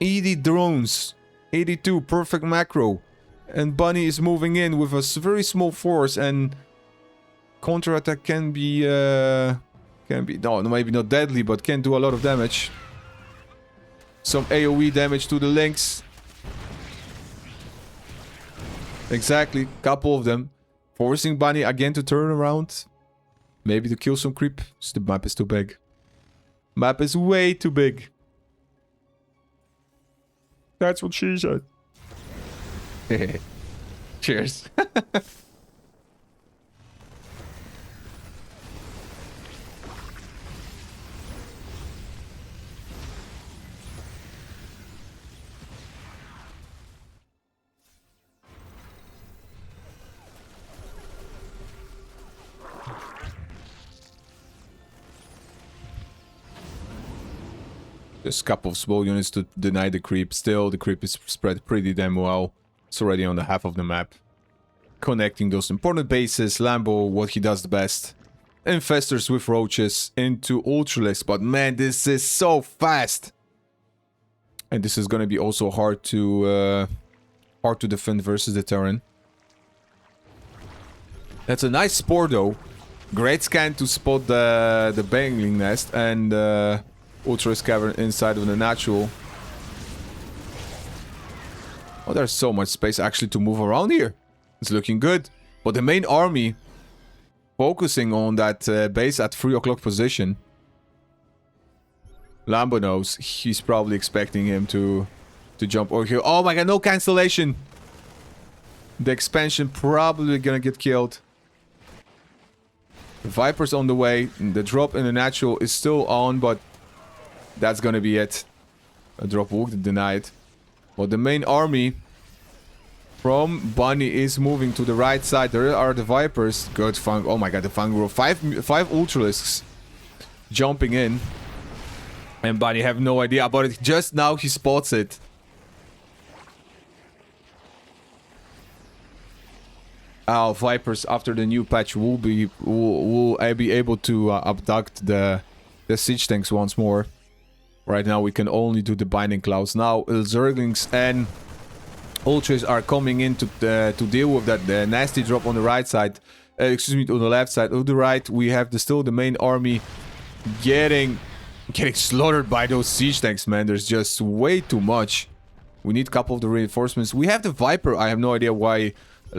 80 drones. 82 perfect macro. And Bunny is moving in with a very small force, and counterattack can be no, maybe not deadly, but can do a lot of damage. Some AoE damage to the links. Exactly, couple of them. Forcing Bunny again to turn around. Maybe to kill some creep. The map is too big. Map is way too big. That's what she said. Cheers. Just a couple of small units to deny the creep. Still, the creep is spread pretty damn well. It's already on the half of the map. Connecting those important bases. Lambo, what he does the best. Infestors with roaches into Ultralisk. But man, this is so fast. And this is going to be also hard to defend versus the Terran. That's a nice spore though. Great scan to spot the Bangling Nest and Ultralisk Cavern inside of the natural. Oh, there's so much space actually to move around here. It's looking good. But the main army focusing on that base at 3 o'clock position. Lambo knows. He's probably expecting him to jump over here. Oh my god, no cancellation. The expansion probably gonna get killed. The Viper's on the way. The drop in the natural is still on, but that's gonna be it. A drop will deny it. But the main army from Bunny is moving to the right side. There are the Vipers. Good fang. Oh my god, the Fangro. Five Ultralisks jumping in. And Bunny have no idea about it. Just now he spots it. Our Vipers after the new patch will be able to abduct the siege tanks once more. Right now we can only do the binding clouds. Now Zerglings and Ultras are coming in to deal with that nasty drop on the right side. Excuse me, on the left side. On the right we have still the main army getting slaughtered by those siege tanks, man. There's just way too much. We need a couple of the reinforcements. We have the Viper. I have no idea why.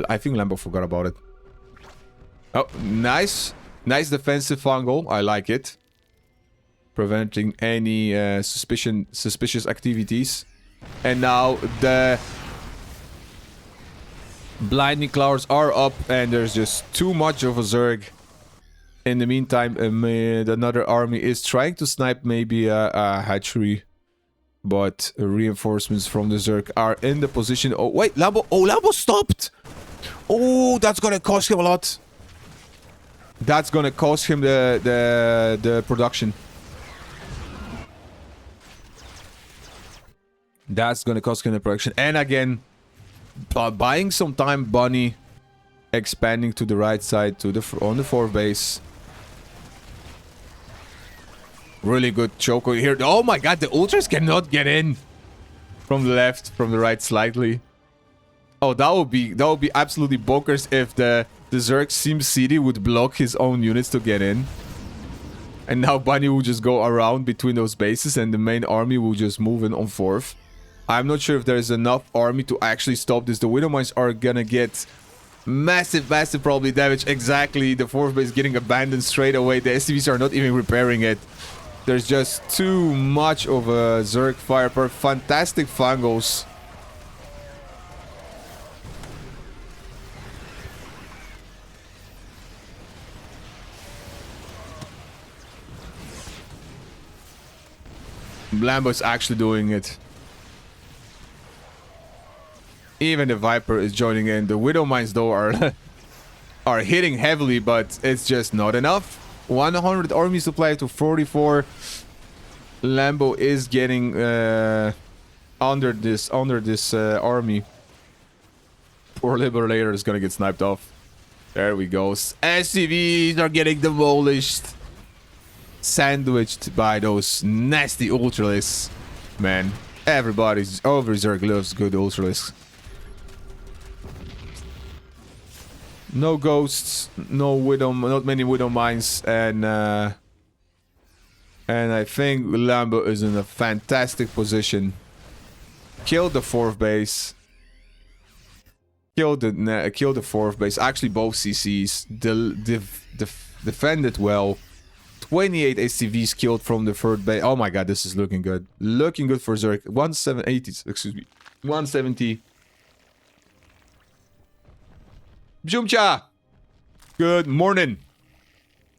I think Lambo forgot about it. Oh, nice. Nice defensive fungal. I like it. Preventing any suspicious activities. And now the blinding clouds are up and there's just too much of a Zerg. In the meantime, another army is trying to snipe maybe a hatchery. But reinforcements from the Zerg are in the position. Oh, wait, Lambo. Oh, Lambo stopped. Oh, that's gonna cost him a lot. That's gonna cost him the production. That's gonna cost him the production. And again, buying some time, Bunny expanding to the right side to on the 4th base. Really good choco here. Oh my god, the Ultras cannot get in from the left, from the right slightly. Oh, that would be absolutely bonkers if the Zerg Sim City would block his own units to get in. And now Bunny will just go around between those bases and the main army will just move in on 4th. I'm not sure if there's enough army to actually stop this. The Widowmines are gonna get massive probably damage. Exactly, the 4th base getting abandoned straight away. The SCVs are not even repairing it. There's just too much of a Zerg firepower. Fantastic fungals. Lambo's actually doing it. Even the Viper is joining in. The Widow Mines, though, are are hitting heavily, but it's just not enough. 100 army supply to 44. Lambo is getting under this army. Poor Liberator is gonna get sniped off. There we go. SCVs are getting demolished. Sandwiched by those nasty Ultralisks. Man, everybody's over Zerg loves good Ultralisks. No ghosts, no widow, not many widow mines, and I think Lambo is in a fantastic position. Killed the 4th base. Killed the 4th base. Actually, both CCs. Defended well. 28 SCVs killed from the 3rd base. Oh my god, this is looking good. Looking good for Zerg. 170. Excuse me. 170. Jumcha! Good morning.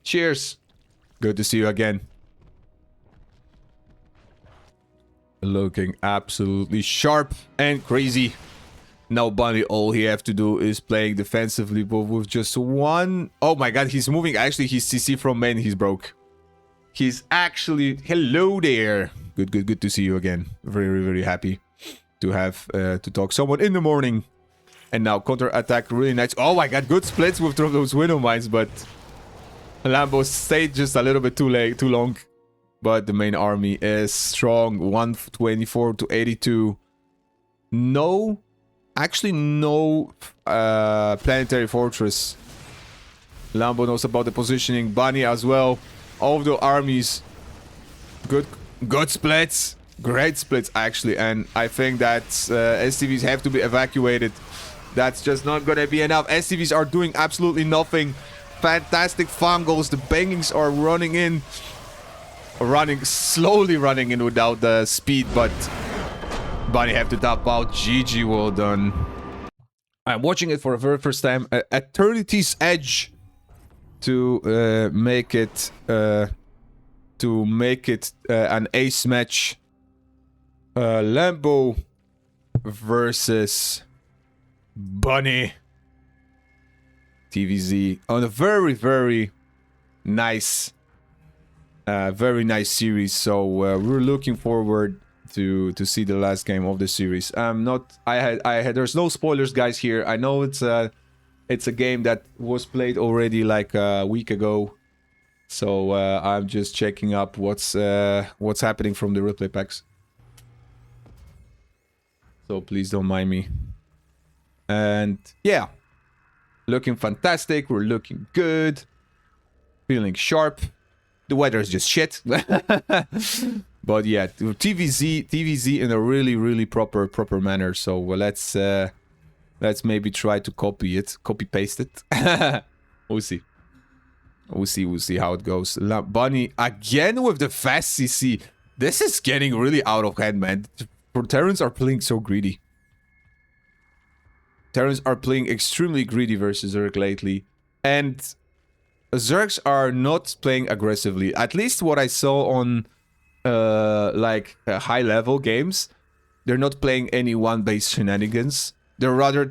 Cheers. Good to see you again. Looking absolutely sharp and crazy. Now Bunny, all he have to do is playing defensively, but with just one... Oh my god, he's moving. Actually, his CC from main, he's broke. He's actually... Hello there. Good to see you again. Very happy to have to talk someone in the morning. And now counter-attack, really nice. Oh my god, good splits with those widow mines, but Lambo stayed just a little bit too long. But the main army is strong. 124 to 82. No, actually no planetary fortress. Lambo knows about the positioning. Bunny as well. All of the armies. Good splits. Great splits, actually. And I think that SCVs have to be evacuated. That's just not gonna be enough. SCVs are doing absolutely nothing. Fantastic fungals. The bangings are running in. Slowly running in without the speed, but Bunny have to tap out. GG, well done. I'm watching it for the very first time. Eternity's Edge to make it an ace match. Lambo versus Bunny. TVZ on a very nice series. So we're looking forward to see the last game of the series. There's no spoilers, guys, here. I know it's a game that was played already like a week ago. So I'm just checking up what's happening from the replay packs. So please don't mind me. And yeah, looking fantastic. We're looking good. Feeling sharp. The weather is just shit. But yeah, TVZ in a really proper manner. So let's maybe try to copy paste it. We'll see. We'll see how it goes. Bunny again with the fast CC. This is getting really out of hand, man. Terrans are playing so greedy. Terrans are playing extremely greedy versus Zerg lately. And Zergs are not playing aggressively. At least what I saw on high level games. They're not playing any one base shenanigans. They're rather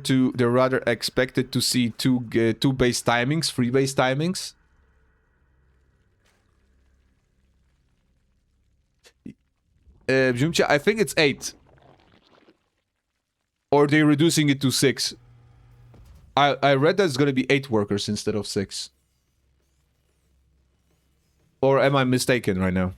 expected to see two base timings, 3 base timings. Jumcha, I think it's 8. Or they're reducing it to 6. I read that it's gonna be 8 workers instead of 6. Or am I mistaken right now?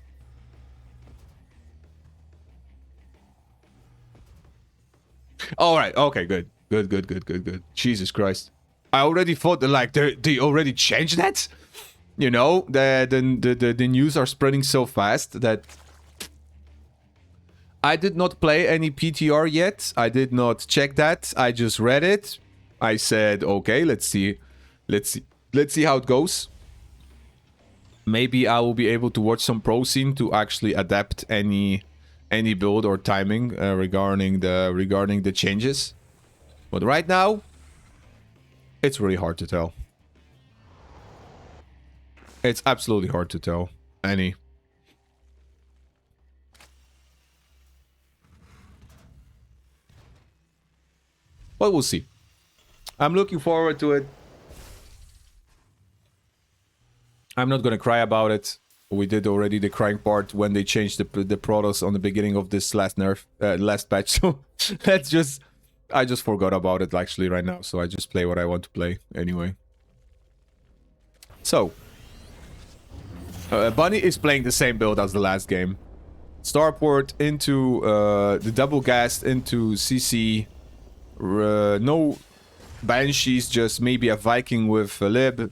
Alright, okay, good. Good. Jesus Christ. I already thought that, like, they already changed that? You know, the news are spreading so fast that... I did not play any PTR yet. I did not check that. I just read it. I said, okay, let's see how it goes. Maybe I will be able to watch some pro scene to actually adapt any build or timing regarding the changes. But right now, it's really hard to tell. It's absolutely hard to tell. But we'll see. I'm looking forward to it. I'm not gonna cry about it. We did already the crying part when they changed the Protoss on the beginning of this last last patch. So let's just... I just forgot about it actually right now. So I just play what I want to play anyway. So... Bunny is playing the same build as the last game. Starport into the double gas into CC. No Banshees, just maybe a Viking with a Lib. A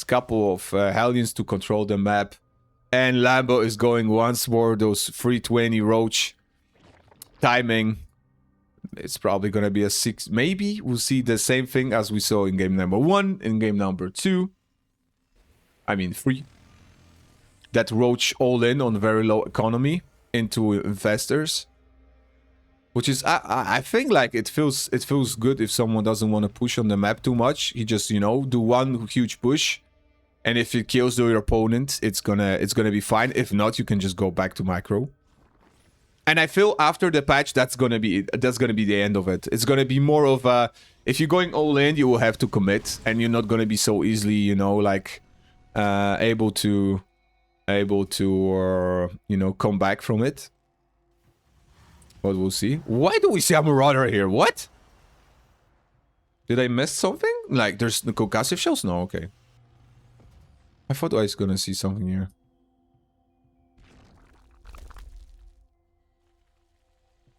couple of Hellions to control the map. And Lambo is going once more those 320 Roach timing. It's probably going to be a 6. Maybe we'll see the same thing as we saw in game number 1, in game number 2. I mean 3. That Roach all in on very low economy into investors. Which is, I think like it feels good if someone doesn't want to push on the map too much. He just, you know, do one huge push. And if it kills your opponent, it's gonna be fine. If not, you can just go back to macro. And I feel after the patch, that's gonna be the end of it. It's gonna be more of a, if you're going all in, you will have to commit, and you're not gonna be so easily, you know, like able to you know, come back from it. But we'll see. Why do we see a Marauder here? What? Did I miss something? Like, there's the concussive shells? No, okay. I thought I was gonna see something here.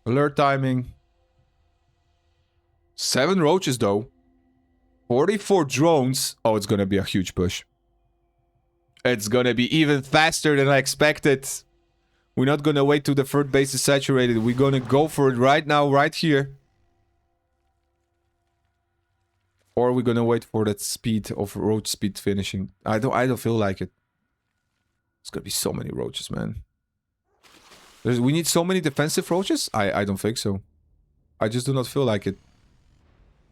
Alert timing. 7 roaches though. 44 drones. Oh, it's gonna be a huge push. It's gonna be even faster than I expected. We're not gonna wait till the third base is saturated. We're gonna go for it right now, right here. Or we're gonna wait for that speed of roach speed finishing. I don't feel like it. It's gonna be so many roaches, man. We need so many defensive roaches? I don't think so. I just do not feel like it.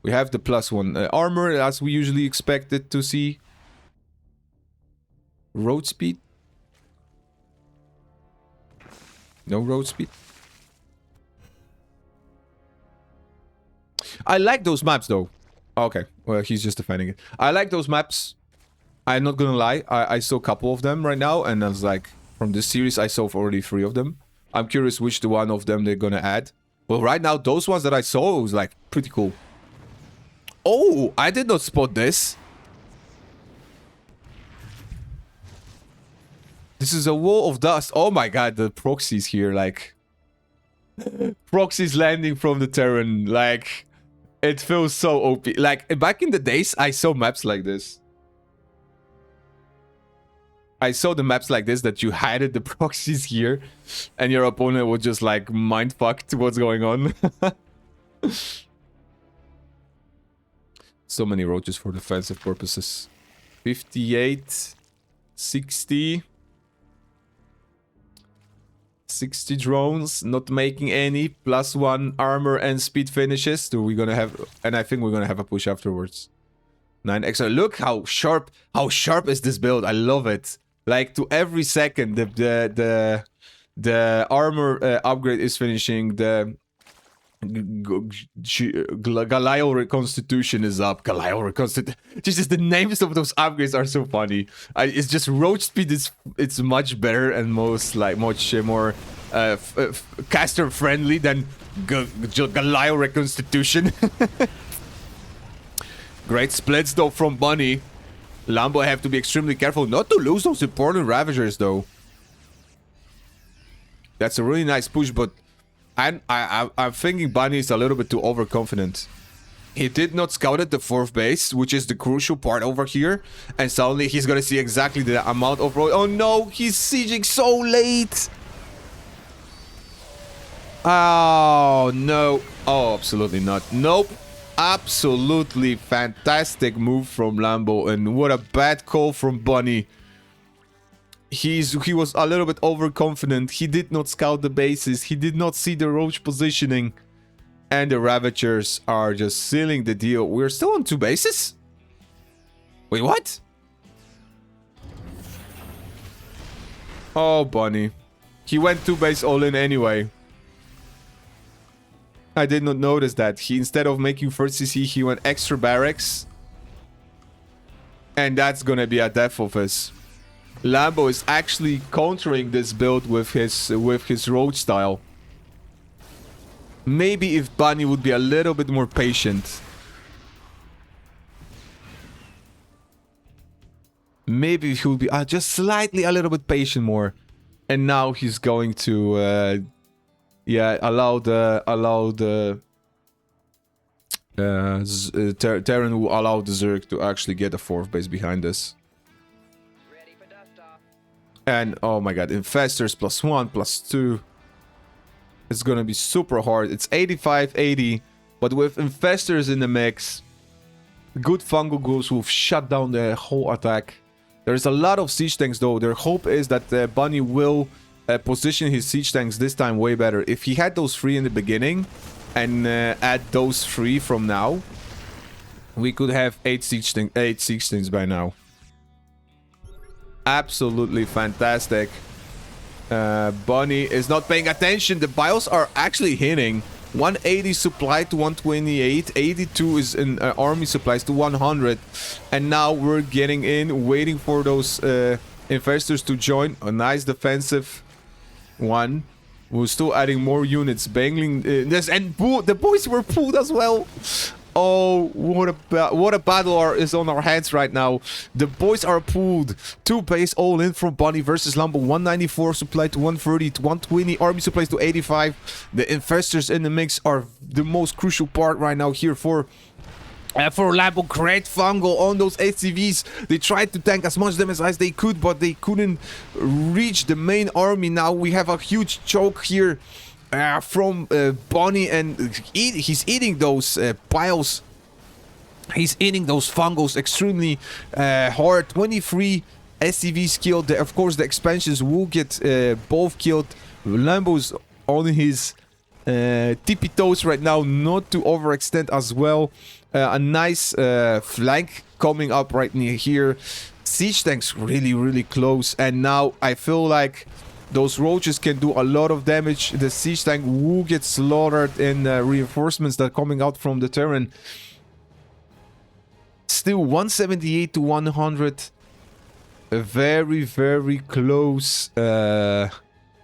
We have the +1 armor as we usually expected to see. Road speed? No road speed? I like those maps though. Okay, well, he's just defending it. I like those maps. I'm not gonna lie. I saw a couple of them right now, and I was like, from this series, I saw already 3 of them. I'm curious which one of them they're gonna add. Well, right now, those ones that I saw was like pretty cool. Oh, I did not spot this. This is a wall of dust. Oh my god, the proxies here, like... proxies landing from the Terran, like... It feels so OP. Like, back in the days, I saw maps like this. I saw the maps like this, that you hid the proxies here, and your opponent would just, like, mind-fucked what's going on. So many roaches for defensive purposes. 58... 60... 60 drones, not making any, +1 armor and speed finishes. So we're gonna have, and I think we're gonna have a push afterwards. 9 extra. Look how sharp is this build. I love it. Like, to every second, the armor upgrade is finishing. The Galio Reconstitution is up. Galio Reconstitution. Just the names of those upgrades are so funny. It's just roach speed is much better and much more caster friendly than Galio Reconstitution. Great splits though from Bunny. Lambo have to be extremely careful not to lose those important Ravagers though. That's a really nice push, but I'm thinking Bunny is a little bit too overconfident. He did not scout at the 4th base, which is the crucial part over here. And suddenly he's gonna see exactly the amount of road. Oh no, he's sieging so late. Oh no. Oh, absolutely not. Nope. Absolutely fantastic move from Lambo. And what a bad call from Bunny. He was a little bit overconfident. He did not scout the bases. He did not see the roach positioning. And the Ravagers are just sealing the deal. We're still on 2 bases? Wait, what? Oh, Bunny. He went 2 base all in anyway. I did not notice that. He, instead of making first CC, he went extra barracks. And that's gonna be a death of us. Lambo is actually countering this build with his road style. Maybe if Bunny would be a little bit more patient. Maybe he would be just slightly a little bit patient more. And now he's going to allow the Terran will allow the Zerg to actually get a 4th base behind us. And oh my god, Infestors +1, +2. It's gonna be super hard. It's 85-80, but with Infestors in the mix, good Fungal Ghouls will shut down the whole attack. There's a lot of siege tanks though. Their hope is that Bunny will position his siege tanks this time way better. If he had those 3 in the beginning and add those 3 from now, we could have 8 siege tanks by now. Absolutely fantastic. Bunny is not paying attention. The bios are actually hitting. 180 supply to 128. 82 is in army supplies to 100. And now we're getting in, waiting for those investors to join. A nice defensive one. We're still adding more units. Bangling this, and the boys were pulled as well. Oh, what a battle is on our hands right now. The boys are pulled. 2 base all in from Bunny versus Lambo. 194 supply to 130 to 120. Army supplies to 85. The investors in the mix are the most crucial part right now here for Lambo. Great fungal on those SCVs. They tried to tank as much damage as they could, but they couldn't reach the main army. Now we have a huge choke here from Bunny, and he's eating those piles. He's eating those fungals extremely hard. 23 SCVs killed. Of course, the expansions will get both killed. Lambo's on his tippy toes right now, not to overextend as well. A nice flank coming up right near here. Siege tanks really close, and now I feel like those roaches can do a lot of damage. The siege tank will get slaughtered in reinforcements that are coming out from the Terran. Still 178 to 100. A very close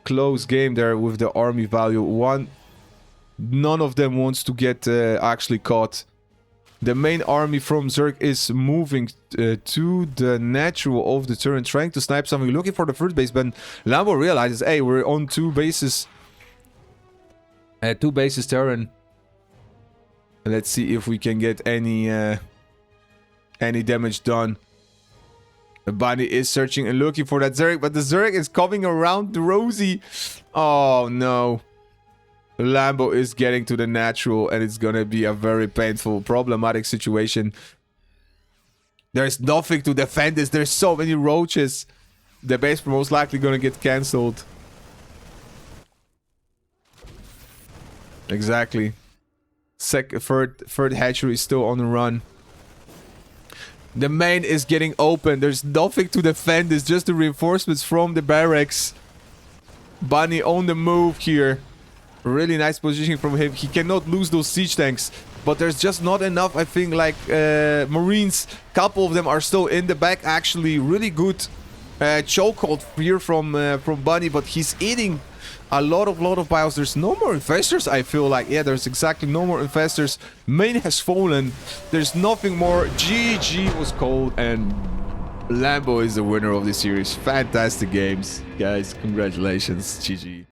close game there with the army value. None of them wants to get actually caught. The main army from Zerg is moving to the natural of the turn, trying to snipe something, looking for the first base, but Lambo realizes, hey, we're on 2 bases. 2 bases Terran. Let's see if we can get any damage done. The Bunny is searching and looking for that Zerg, but the Zerg is coming around the Rosie. Oh no. Lambo is getting to the natural, and it's gonna be a very painful, problematic situation. There's nothing to defend this. There's so many roaches. The base is most likely gonna get cancelled. Exactly. Third hatchery is still on the run. The main is getting open. There's nothing to defend. It's just the reinforcements from the barracks. Bunny on the move here. Really nice positioning from him. He cannot lose those siege tanks, but there's just not enough. I think like Marines, couple of them are still in the back. Actually, really good chokehold here from Bunny, but he's eating a lot of bios. There's no more investors. I feel like, yeah, there's exactly no more investors. Main has fallen. There's nothing more. GG was called, and Lambo is the winner of this series. Fantastic games, guys. Congratulations. GG.